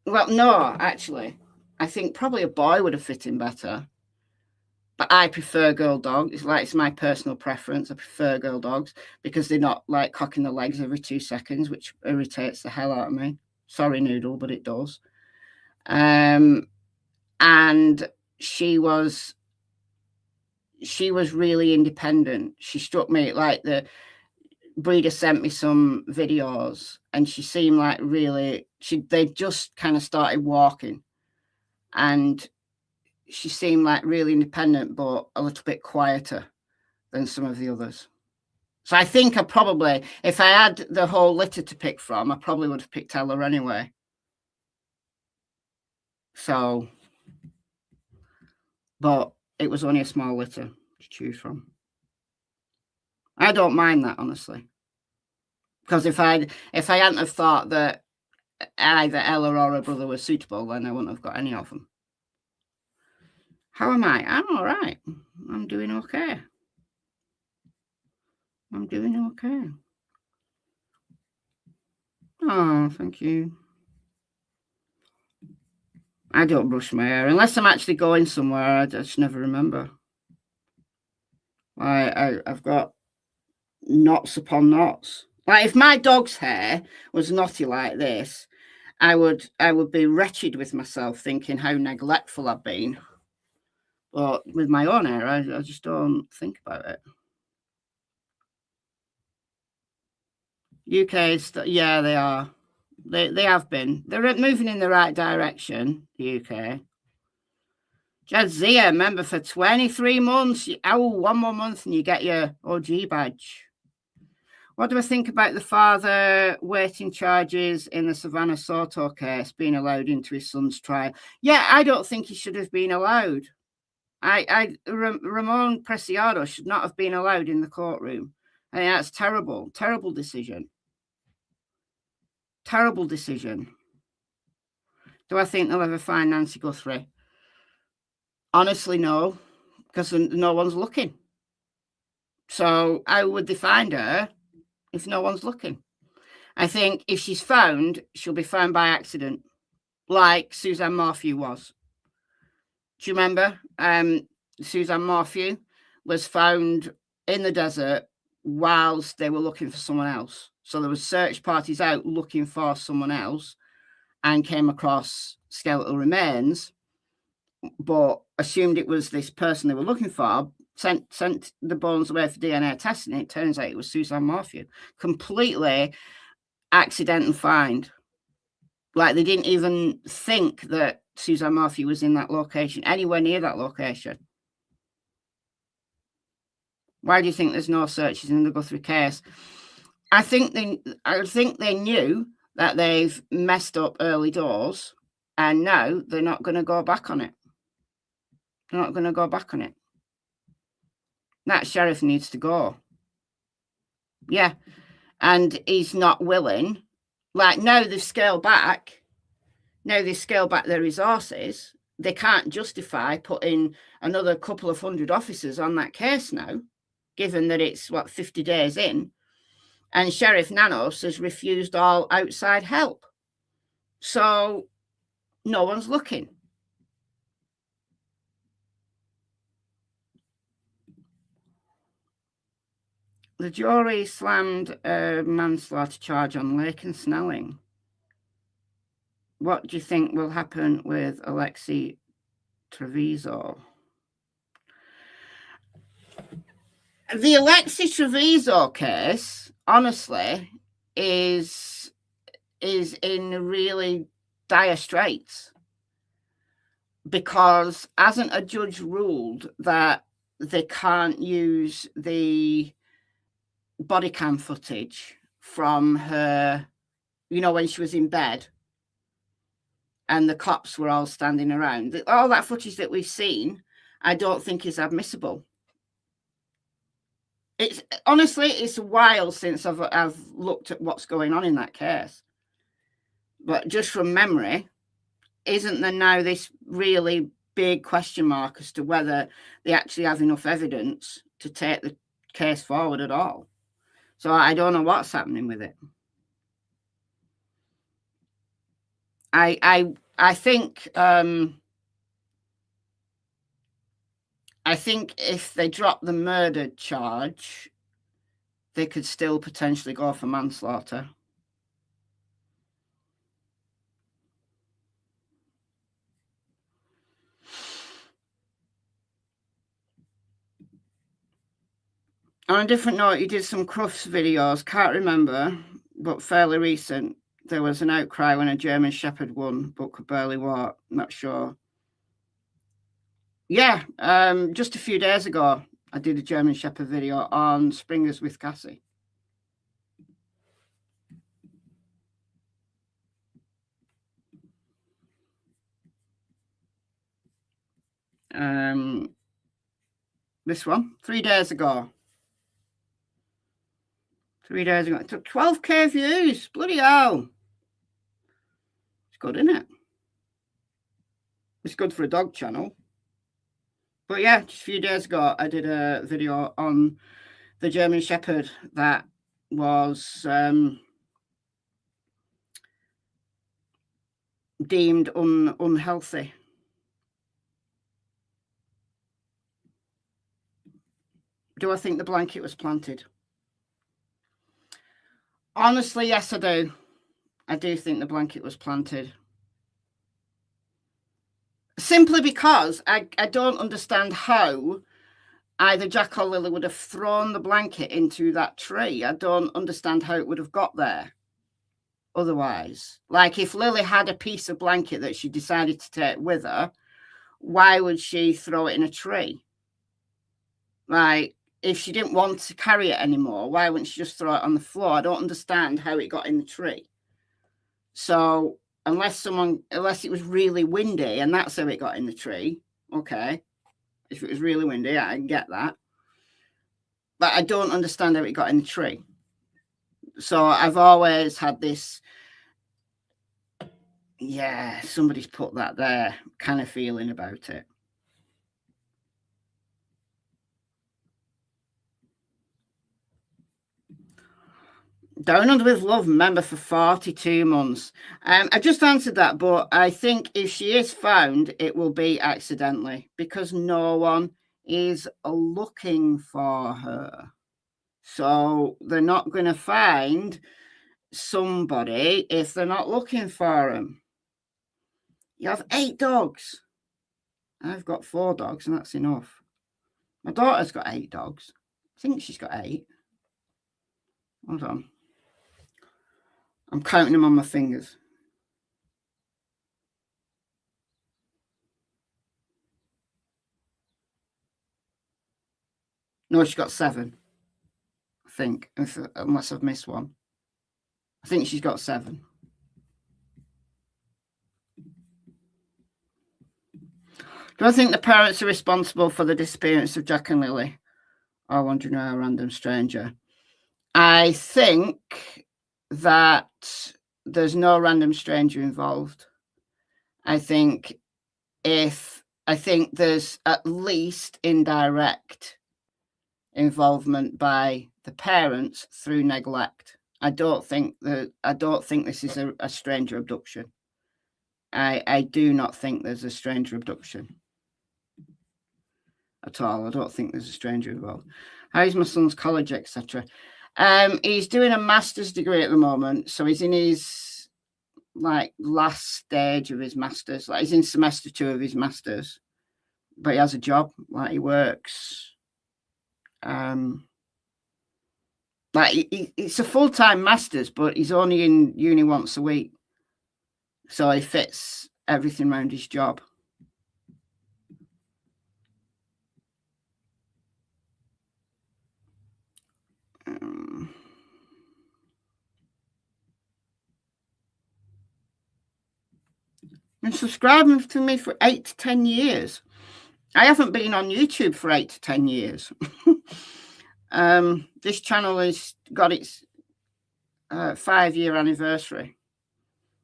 Well, no, actually, I think probably a boy would have fit in better. But I prefer girl dogs. It's my personal preference. I prefer girl dogs because they're not like cocking their legs every 2 seconds, which irritates the hell out of me. Sorry, Noodle, but it does. And she was really independent. She struck me like the breeder sent me some videos, and she seemed like really. They just kind of started walking, and she seemed like really independent, but a little bit quieter than some of the others. So I think I probably, if I had the whole litter to pick from, I probably would have picked Ella anyway. So, but it was only a small litter to choose from. I don't mind that, honestly, because if I hadn't have thought that either Ella or her brother were suitable, then I wouldn't have got any of them. How am I? I'm all right. I'm doing okay. I'm doing okay. Oh, thank you. I don't brush my hair unless I'm actually going somewhere. I just never remember. I've got knots upon knots. Like if my dog's hair was knotty like this, I would be wretched with myself, thinking how neglectful I've been. But with my own hair, I just don't think about it. UK's, yeah, they are. They have been. They're moving in the right direction, the UK. Jadzia, member for 23 months. 1 more month and you get your OG badge. What do I think about the father waiting charges in the Savannah Soto case being allowed into his son's trial? Yeah, I don't think he should have been allowed. Ramon Preciado should not have been allowed in the courtroom. I mean, that's terrible. Terrible decision. Terrible decision. Do I think they'll ever find Nancy Guthrie? Honestly, no, because no one's looking. So how would they find her if no one's looking? I think if she's found, she'll be found by accident, like Suzanne Morphew was. Do you remember? Suzanne Morphew was found in the desert whilst they were looking for someone else. So there was search parties out looking for someone else and came across skeletal remains, but assumed it was this person they were looking for, sent the bones away for DNA testing. It turns out it was Suzanne Morphew. Completely accidental find. Like they didn't even think that Suzanne Morphew was in that location, anywhere near that location. Why do you think there's no searches in the Guthrie case? I think they knew that they've messed up early doors, and now they're not going to go back on it. They're not going to go back on it. That sheriff needs to go. Yeah. And he's not willing. Like, now they've scaled back. Now they've scaled back their resources. They can't justify putting another couple of 100 officers on that case now, given that it's, 50 days in. And Sheriff Nanos has refused all outside help. So no one's looking. The jury slammed a manslaughter charge on Lake and Snelling. What do you think will happen with Alexi Treviso? The Alexi Treviso case, honestly, is in really dire straits, because hasn't a judge ruled that they can't use the body cam footage from her, you know, when she was in bed and the cops were all standing around? All that footage that we've seen, I don't think is admissible. It's honestly, it's a while since I've looked at what's going on in that case. But just from memory, isn't there now this really big question mark as to whether they actually have enough evidence to take the case forward at all? So I don't know what's happening with it. I think if they drop the murder charge, they could still potentially go for manslaughter. On a different note, you did some Crufts videos. Can't remember, but fairly recent. There was an outcry when a German Shepherd won, but could barely walk. Not sure. Yeah, just a few days ago, I did a German Shepherd video on Springers with Cassie. This one, 3 days ago. 3 days ago. It took 12k views. Bloody hell. It's good, isn't it? It's good for a dog channel. But yeah, just a few days ago, I did a video on the German Shepherd that was deemed unhealthy. Do I think the blanket was planted? Honestly, yes, I do. I do think the blanket was planted. Simply because I don't understand how either Jack or Lily would have thrown the blanket into that tree. I don't understand how it would have got there otherwise. Like, if Lily had a piece of blanket that she decided to take with her, why would she throw it in a tree? Like, if she didn't want to carry it anymore, why wouldn't she just throw it on the floor? I don't understand how it got in the tree. So unless it was really windy and that's how it got in the tree, okay. If it was really windy, I can get that. But I don't understand how it got in the tree. So I've always had this, yeah, somebody's put that there kind of feeling about it. Down Under with Love member for 42 months. I just answered that, but I think if she is found, it will be accidentally because no one is looking for her. So they're not going to find somebody if they're not looking for them. You have 8 dogs. I've got 4 dogs, and that's enough. My daughter's got 8 dogs. I think she's got 8. Hold on. I'm counting them on my fingers. No, she's got 7. I think, unless I've missed one. I think she's got 7. Do I think the parents are responsible for the disappearance of Jack and Lily? I want to know a random stranger. I think that there's no random stranger involved. I think there's at least indirect involvement by the parents through neglect. I don't think this is a stranger abduction. I do not think there's a stranger abduction at all. I don't think there's a stranger involved. How's my son's college, etc.? He's doing a master's degree at the moment, so he's in his like last stage of his masters. Like he's in semester 2 of his masters, but he has a job. Like he works. Like it's a full-time masters, but he's only in uni once a week, so he fits everything around his job. And subscribing to me for 8 to 10 years. I haven't been on YouTube for 8 to 10 years. This channel has got its 5-year anniversary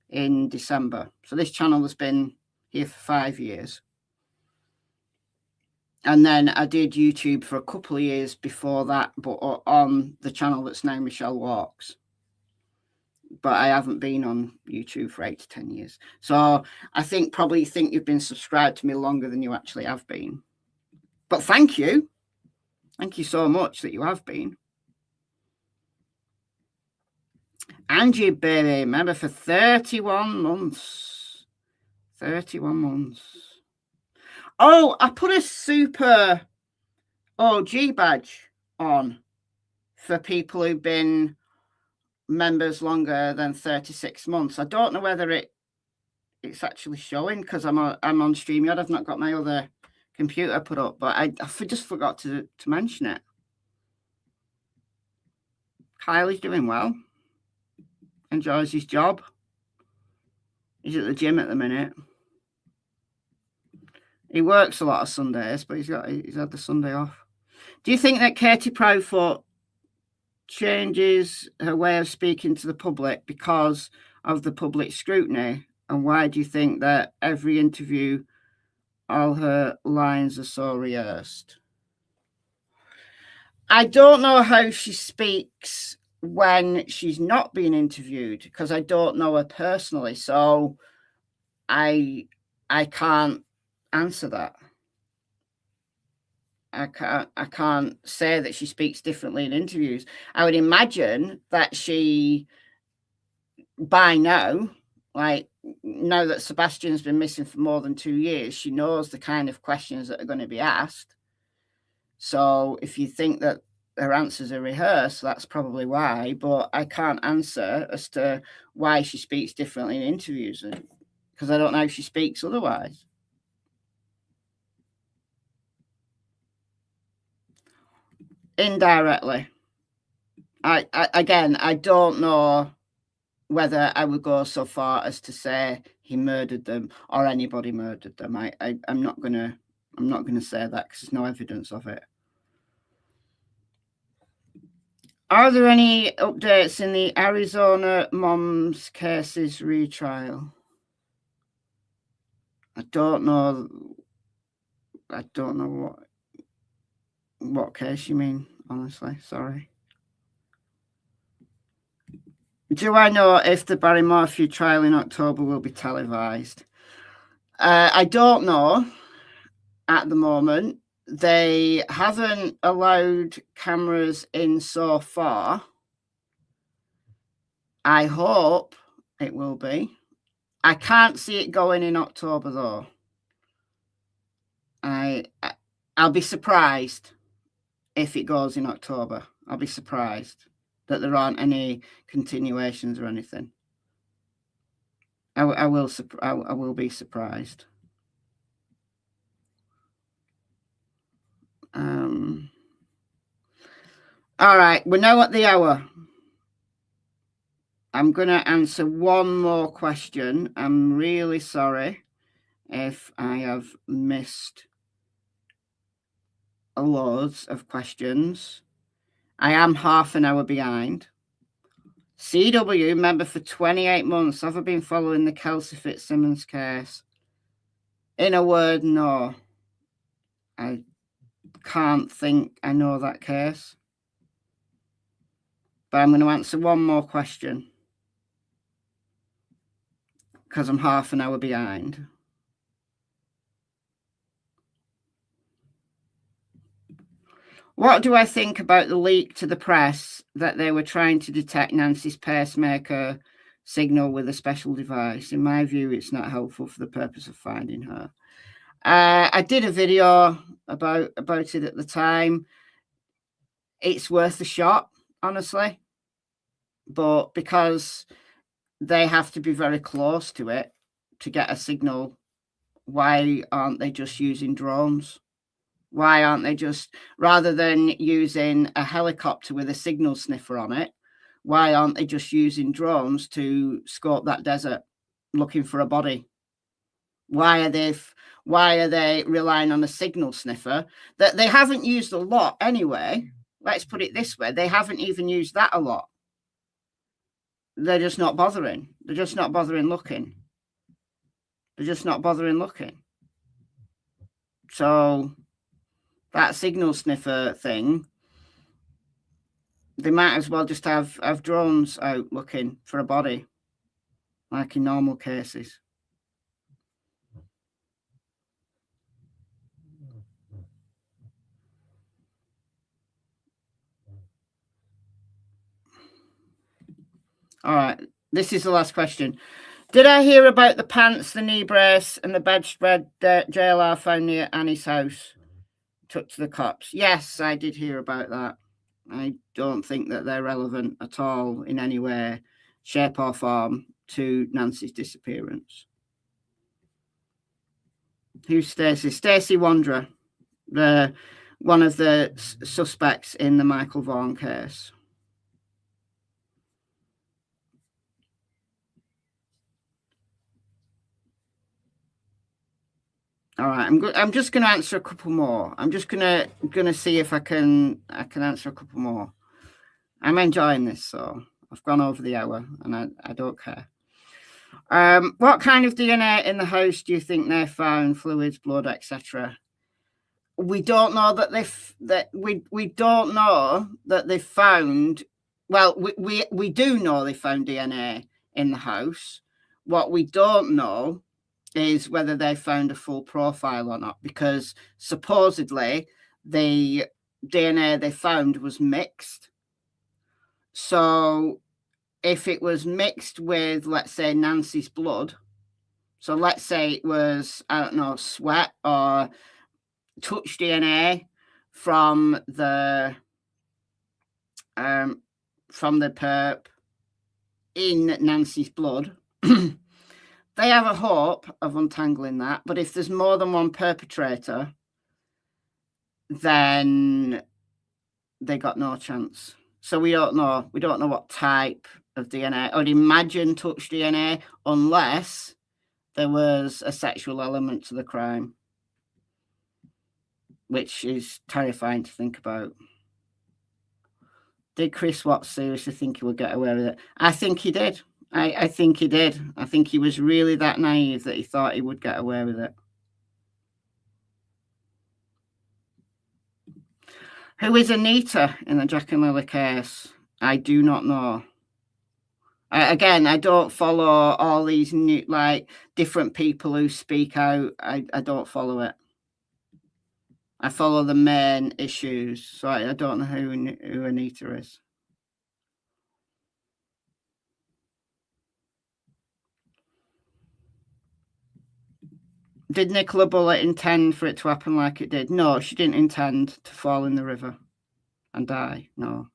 in December. So this channel has been here for 5 years. And then I did YouTube for a couple of years before that, but on the channel that's now Michelle Walks. But I haven't been on YouTube for 8 to 10 years. So I probably think you've been subscribed to me longer than you actually have been. But thank you. Thank you so much that you have been. Angie, baby, remember for 31 months. 31 months. Oh, I put a super OG badge on for people who've been members longer than 36 months. I don't know whether it's actually showing because I'm on StreamYard. I've not got my other computer put up, but I just forgot to mention it. Kylie's doing well. Enjoys his job. He's at the gym at the minute. He works a lot of Sundays, but he's had the Sunday off. Do you think that Katie Proudfoot changes her way of speaking to the public because of the public scrutiny? And why do you think that every interview, all her lines are so rehearsed? I don't know how she speaks when she's not being interviewed because I don't know her personally. So I can't answer that. I can't say that she speaks differently in interviews. I would imagine that she, by now, like now that Sebastian's been missing for more than 2 years, she knows the kind of questions that are going to be asked. So if you think that her answers are rehearsed, that's probably why. But I can't answer as to why she speaks differently in interviews because I don't know how she speaks otherwise. Indirectly. I don't know whether I would go so far as to say he murdered them or anybody murdered them. I'm not gonna say that because there's no evidence of it. Are there any updates in the Arizona mom's cases retrial? I don't know what case you mean, honestly. Sorry. Do I know if the Barry Morphew trial in October will be televised? I don't know at the moment. They haven't allowed cameras in so far. I hope it will be. I can't see it going in October, though. I'll be surprised if it goes in October. I'll be surprised that there aren't any continuations or anything. I will be surprised. All right, we're now at the hour. I'm going to answer one more question. I'm really sorry if I have missed loads of questions. I am half an hour behind. CW, member for 28 months. Have I been following the Kelsey Fitzsimmons case? In a word, no. I can't think I know that case. But I'm going to answer one more question because I'm half an hour behind. What do I think about the leak to the press that they were trying to detect Nancy's pacemaker signal with a special device. In my view, it's not helpful for the purpose of finding her. I did a video about it at the time. It's worth a shot, honestly. But because they have to be very close to it to get a signal, why aren't they just using drones? Why aren't they just, rather than using a helicopter with a signal sniffer on it, why aren't they just using drones to scope that desert looking for a body? Why are they relying on a signal sniffer that they haven't used a lot anyway? Let's put it this way. They haven't even used that a lot. They're just not bothering. They're just not bothering looking. They're just not bothering looking. So that signal sniffer thing, they might as well just have drones out looking for a body, like in normal cases. All right, this is the last question. Did I hear about the pants, the knee brace, and the bedspread that JLR found near Annie's house? Took to the cops. Yes, I did hear about that. I don't think that they're relevant at all in any way, shape or form to Nancy's disappearance. Who's Stacey? Stacey Wanderer, one of the suspects in the Michael Vaughan case. All right, I'm just going to answer a couple more. I'm just going to see if I can answer a couple more. I'm enjoying this, so I've gone over the hour, and I don't care. What kind of DNA in the house do you think they found? Fluids, blood, etc. We don't know that we don't know that they found. Well, we do know they found DNA in the house. What we don't know is whether they found a full profile or not, because supposedly the DNA they found was mixed. So if it was mixed with, let's say, Nancy's blood, so let's say it was, I don't know, sweat or touch DNA from the perp in Nancy's blood, they have a hope of untangling that. But if there's more than one perpetrator, then they got no chance. So we don't know. We don't know what type of DNA. I would imagine touch DNA, unless there was a sexual element to the crime, which is terrifying to think about. Did Chris Watts seriously think he would get away with it? I think he did. I think he did. I think he was really that naive that he thought he would get away with it. Who is Anita in the Jack and Lily case? I do not know. Again, I don't follow all these new, like, different people who speak out. I don't follow it. I follow the main issues, so I don't know who Anita is. Did Nicola Bullitt intend for it to happen like it did? No, she didn't intend to fall in the river and die. No,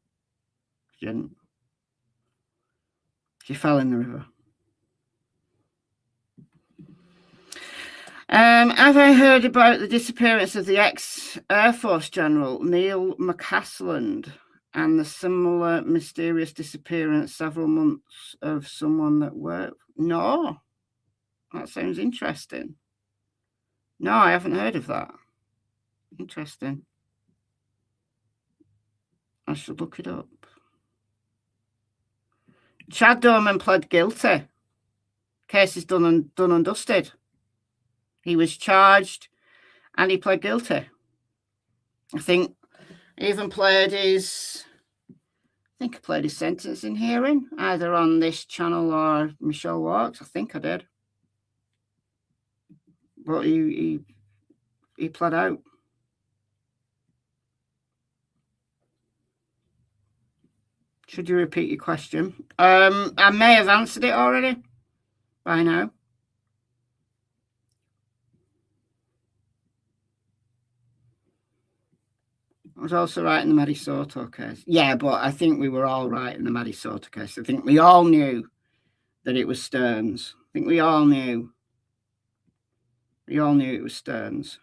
she didn't. She fell in the river. Have I heard about the disappearance of the ex-Air Force General Neil McCasland and the similar mysterious disappearance several months of someone that worked? No. That sounds interesting. No, I haven't heard of that. Interesting. I should look it up. Chad Dorman pled guilty. Case is done and dusted. He was charged and he pled guilty. I think he even played his sentencing hearing, either on this channel or Michelle Walks. I think I did. But he pled out. Should you repeat your question? I may have answered it already by now. I was also right in the Maddie Soto case. Yeah, but I think we were all right in the Maddie Soto case. I think we all knew that it was Stearns. I think we all knew. We all knew it was Stearns.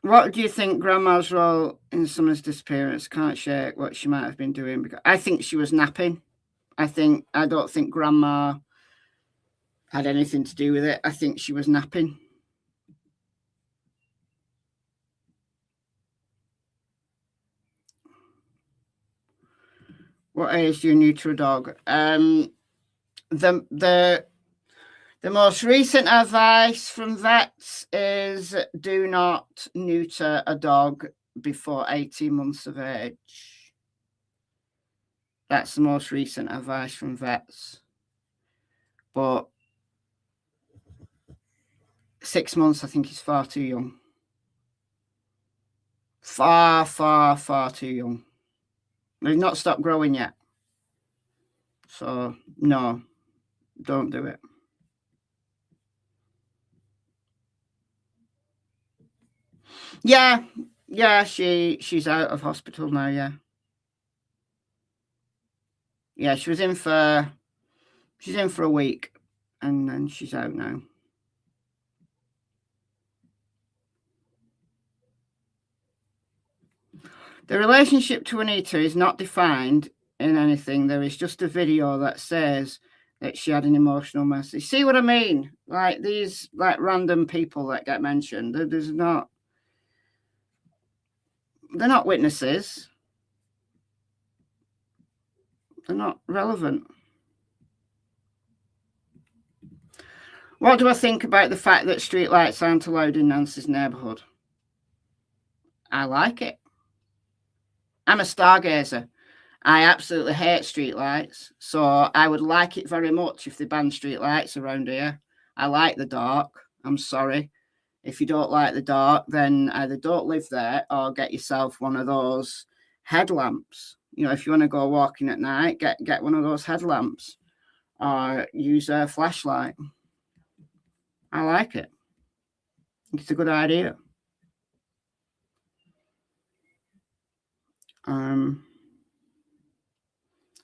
What do you think Grandma's role in Summer's disappearance? Can't shake what she might have been doing. Because I think she was napping. I don't think Grandma had anything to do with it. I think she was napping. What age do you neuter a dog? The most recent advice from vets is do not neuter a dog before 18 months of age. That's the most recent advice from vets. But 6 months, I think, is far too young. Far, far, far too young. They've not stopped growing yet. So, no, don't do it. Yeah, she's out of hospital now, yeah. Yeah, she's in for a week, and then she's out now. The relationship to Anita is not defined in anything. There is just a video that says that she had an emotional message. See what I mean? Like these random people that get mentioned, they're not witnesses. They're not relevant. What do I think about the fact that streetlights aren't allowed in Nancy's neighbourhood? I like it. I'm a stargazer. I absolutely hate streetlights, so I would like it very much if they banned streetlights around here. I like the dark. I'm sorry. If you don't like the dark, then either don't live there or get yourself one of those headlamps. You know, if you want to go walking at night, get one of those headlamps or use a flashlight. I like it. It's a good idea.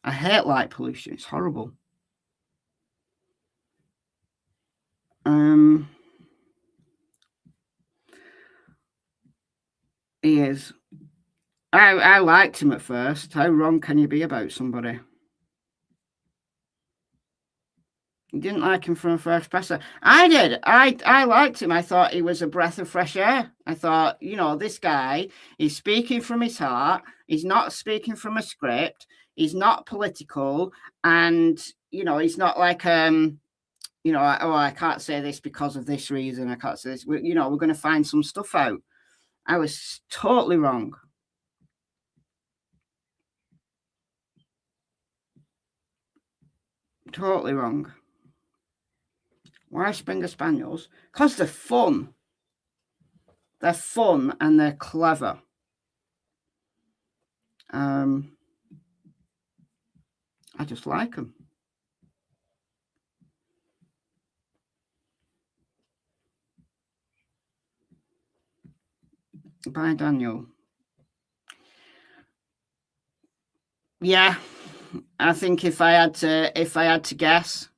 I hate light pollution. It's horrible. He is. I liked him at first. How wrong can you be about somebody? You didn't like him from a first presser. I did. I liked him. I thought he was a breath of fresh air. I thought, you know, this guy is speaking from his heart. He's not speaking from a script. He's not political. And, you know, he's not like, you know, I can't say this because of this reason. I can't say this. You know, we're going to find some stuff out. I was totally wrong. Totally wrong. Why Springer Spaniels? Because they're fun. They're fun and they're clever. I just like them. Bye, Daniel. Yeah, I think if I had to guess,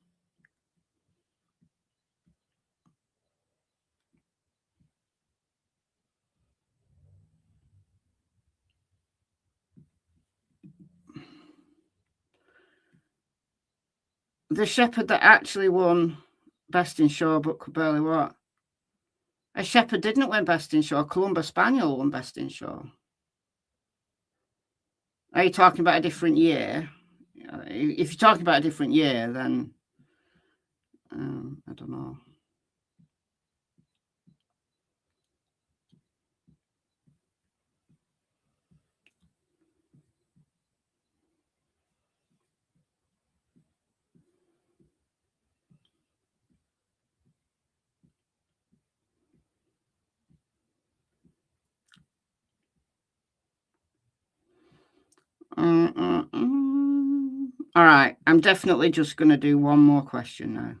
the shepherd that actually won Best in Show but could barely walk. A shepherd didn't win Best in Show. Columbus Spaniel won Best in Show. Are you talking about a different year? If you're talking about a different year, then I don't know. All right, I'm definitely just going to do one more question now.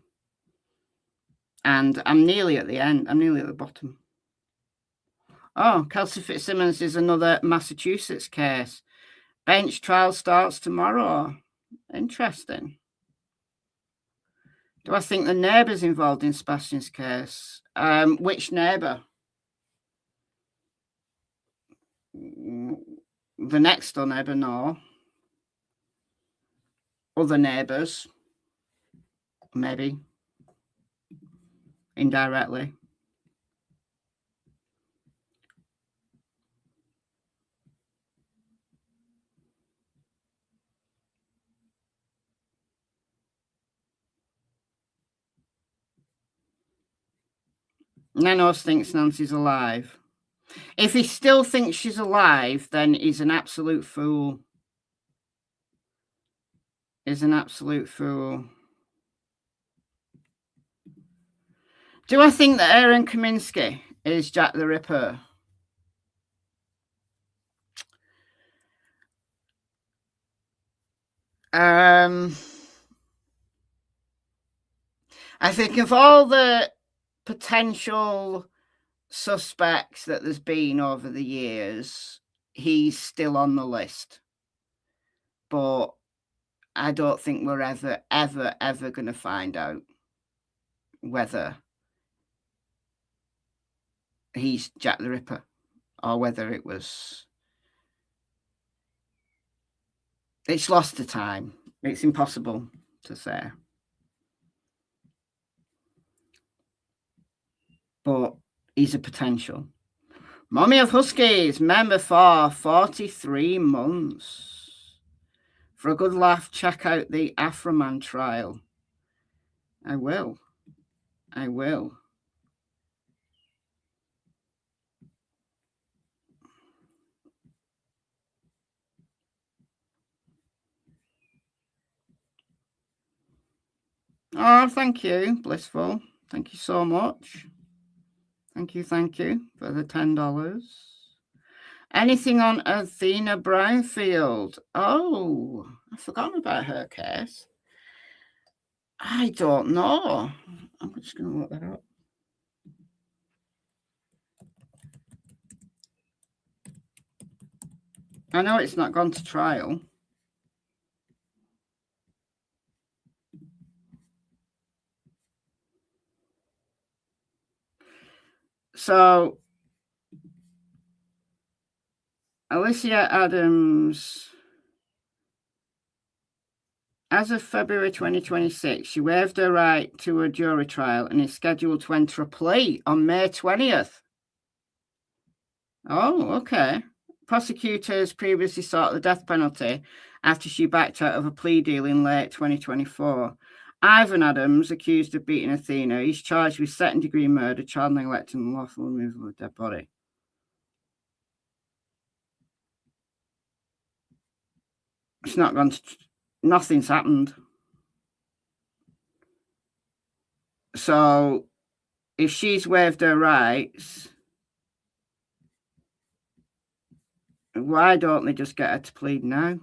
And I'm nearly at the end. I'm nearly at the bottom. Oh, Kelsey Fitzsimmons is another Massachusetts case. Bench trial starts tomorrow. Interesting. Do I think the neighbour's involved in Sebastian's case? Which neighbour? The next door neighbour, no. Other neighbours, maybe. Indirectly. Nanos thinks Nancy's alive. If he still thinks she's alive, then he's an absolute fool. He's an absolute fool. Do I think that Aaron Kaminsky is Jack the Ripper? I think of all the potential suspects that there's been over the years, he's still on the list. But I don't think we're ever going to find out whether he's Jack the Ripper or whether it was... It's lost to time. It's impossible to say. But he's a potential. Mommy of Huskies, member for 43 months. For a good laugh, check out the Afroman trial. I will. Oh, thank you, Blissful. Thank you so much. Thank you for the $10. Anything on Athena Brownfield? Oh, I've forgotten about her case. I don't know. I'm just going to look that up. I know it's not gone to trial. So, Alicia Adams, as of February 2026, she waived her right to a jury trial and is scheduled to enter a plea on May 20th. Oh, okay. Prosecutors previously sought the death penalty after she backed out of a plea deal in late 2024. Ivan Adams, accused of beating Athena, is charged with second-degree murder, child neglect, and unlawful removal of a dead body. It's not gone to... Nothing's happened. So, if she's waived her rights, why don't they just get her to plead now?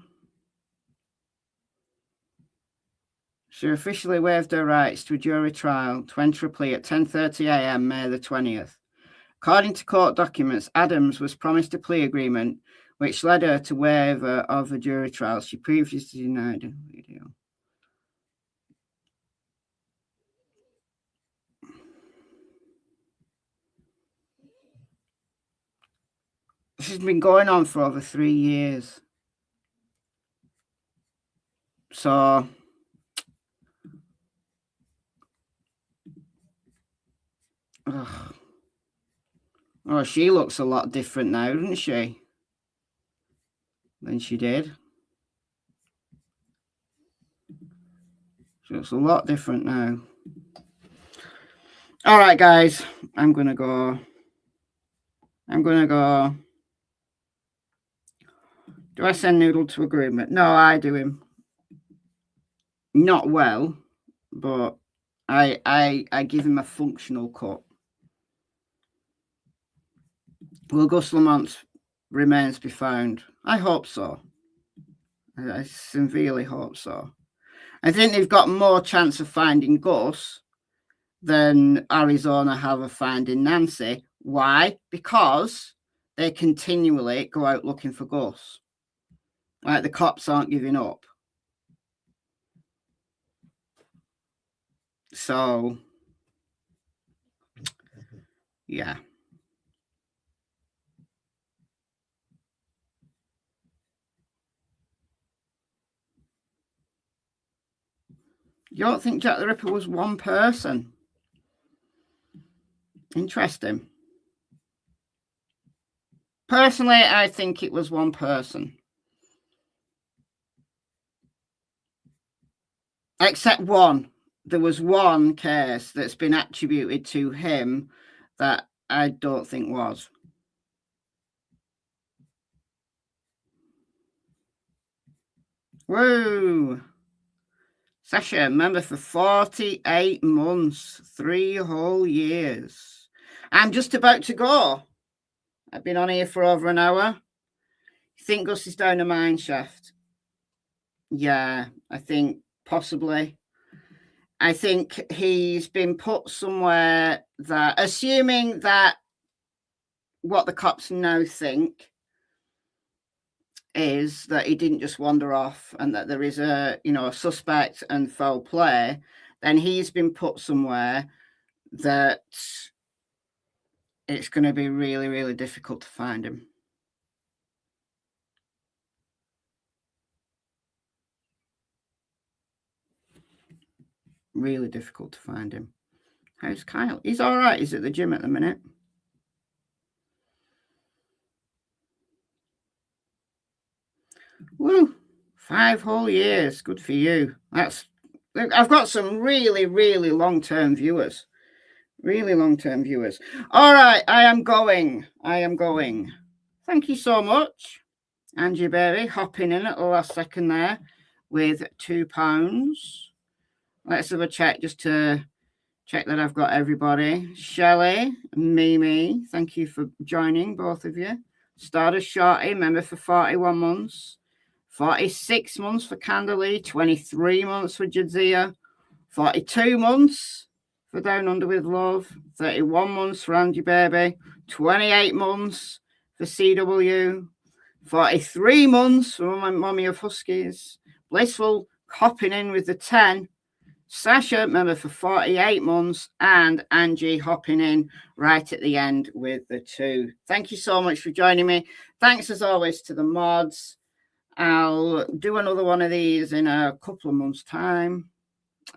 She officially waived her rights to a jury trial to enter a plea at 10:30 a.m. May the 20th. According to court documents, Adams was promised a plea agreement, which led her to waiver of a jury trial. She previously denied a video. This has been going on for over 3 years. So... Ugh. Oh, she looks a lot different now, doesn't she? Than she did. She looks a lot different now. All right, guys. I'm going to go. Do I send Noodle to agreement? No, I do him. Not well, but I give him a functional cut. Will Gus Lamont's remains be found? I hope so. I severely hope so. I think they've got more chance of finding Gus than Arizona have of finding Nancy. Why? Because they continually go out looking for Gus. Like the cops aren't giving up. So, yeah. You don't think Jack the Ripper was one person? Interesting. Personally, I think it was one person. Except one. There was one case that's been attributed to him that I don't think was. Whoa. Sasha, member for 48 months, 3 whole years. I'm just about to go. I've been on here for over an hour. You think Gus is down a mine shaft? Yeah, I think possibly. I think he's been put somewhere that, assuming that what the cops now think is that he didn't just wander off and that there is a suspect and foul play, then he's been put somewhere that it's going to be really, really difficult to find him. Really difficult to find him. How's Kyle? He's all right. He's at the gym at the minute. Woo! 5 whole years. Good for you. I've got some really, really long-term viewers. Really long-term viewers. All right, I am going. Thank you so much, Angie Berry, hopping in at the last second there with £2. Let's have a check just to check that I've got everybody. Shelley, Mimi, thank you for joining, both of you. Stardust Shorty, member for 41 months. 46 months for Candalee, 23 months for Jadzia, 42 months for Down Under with Love, 31 months for Angie Baby, 28 months for CW, 43 months for Mummy of Huskies, Blissful hopping in with the 10, Sasha, member for 48 months, and Angie hopping in right at the end with the 2. Thank you so much for joining me. Thanks as always to the mods. I'll do another one of these in a couple of months' time.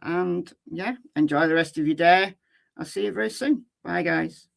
And yeah, enjoy the rest of your day. I'll see you very soon. Bye, guys.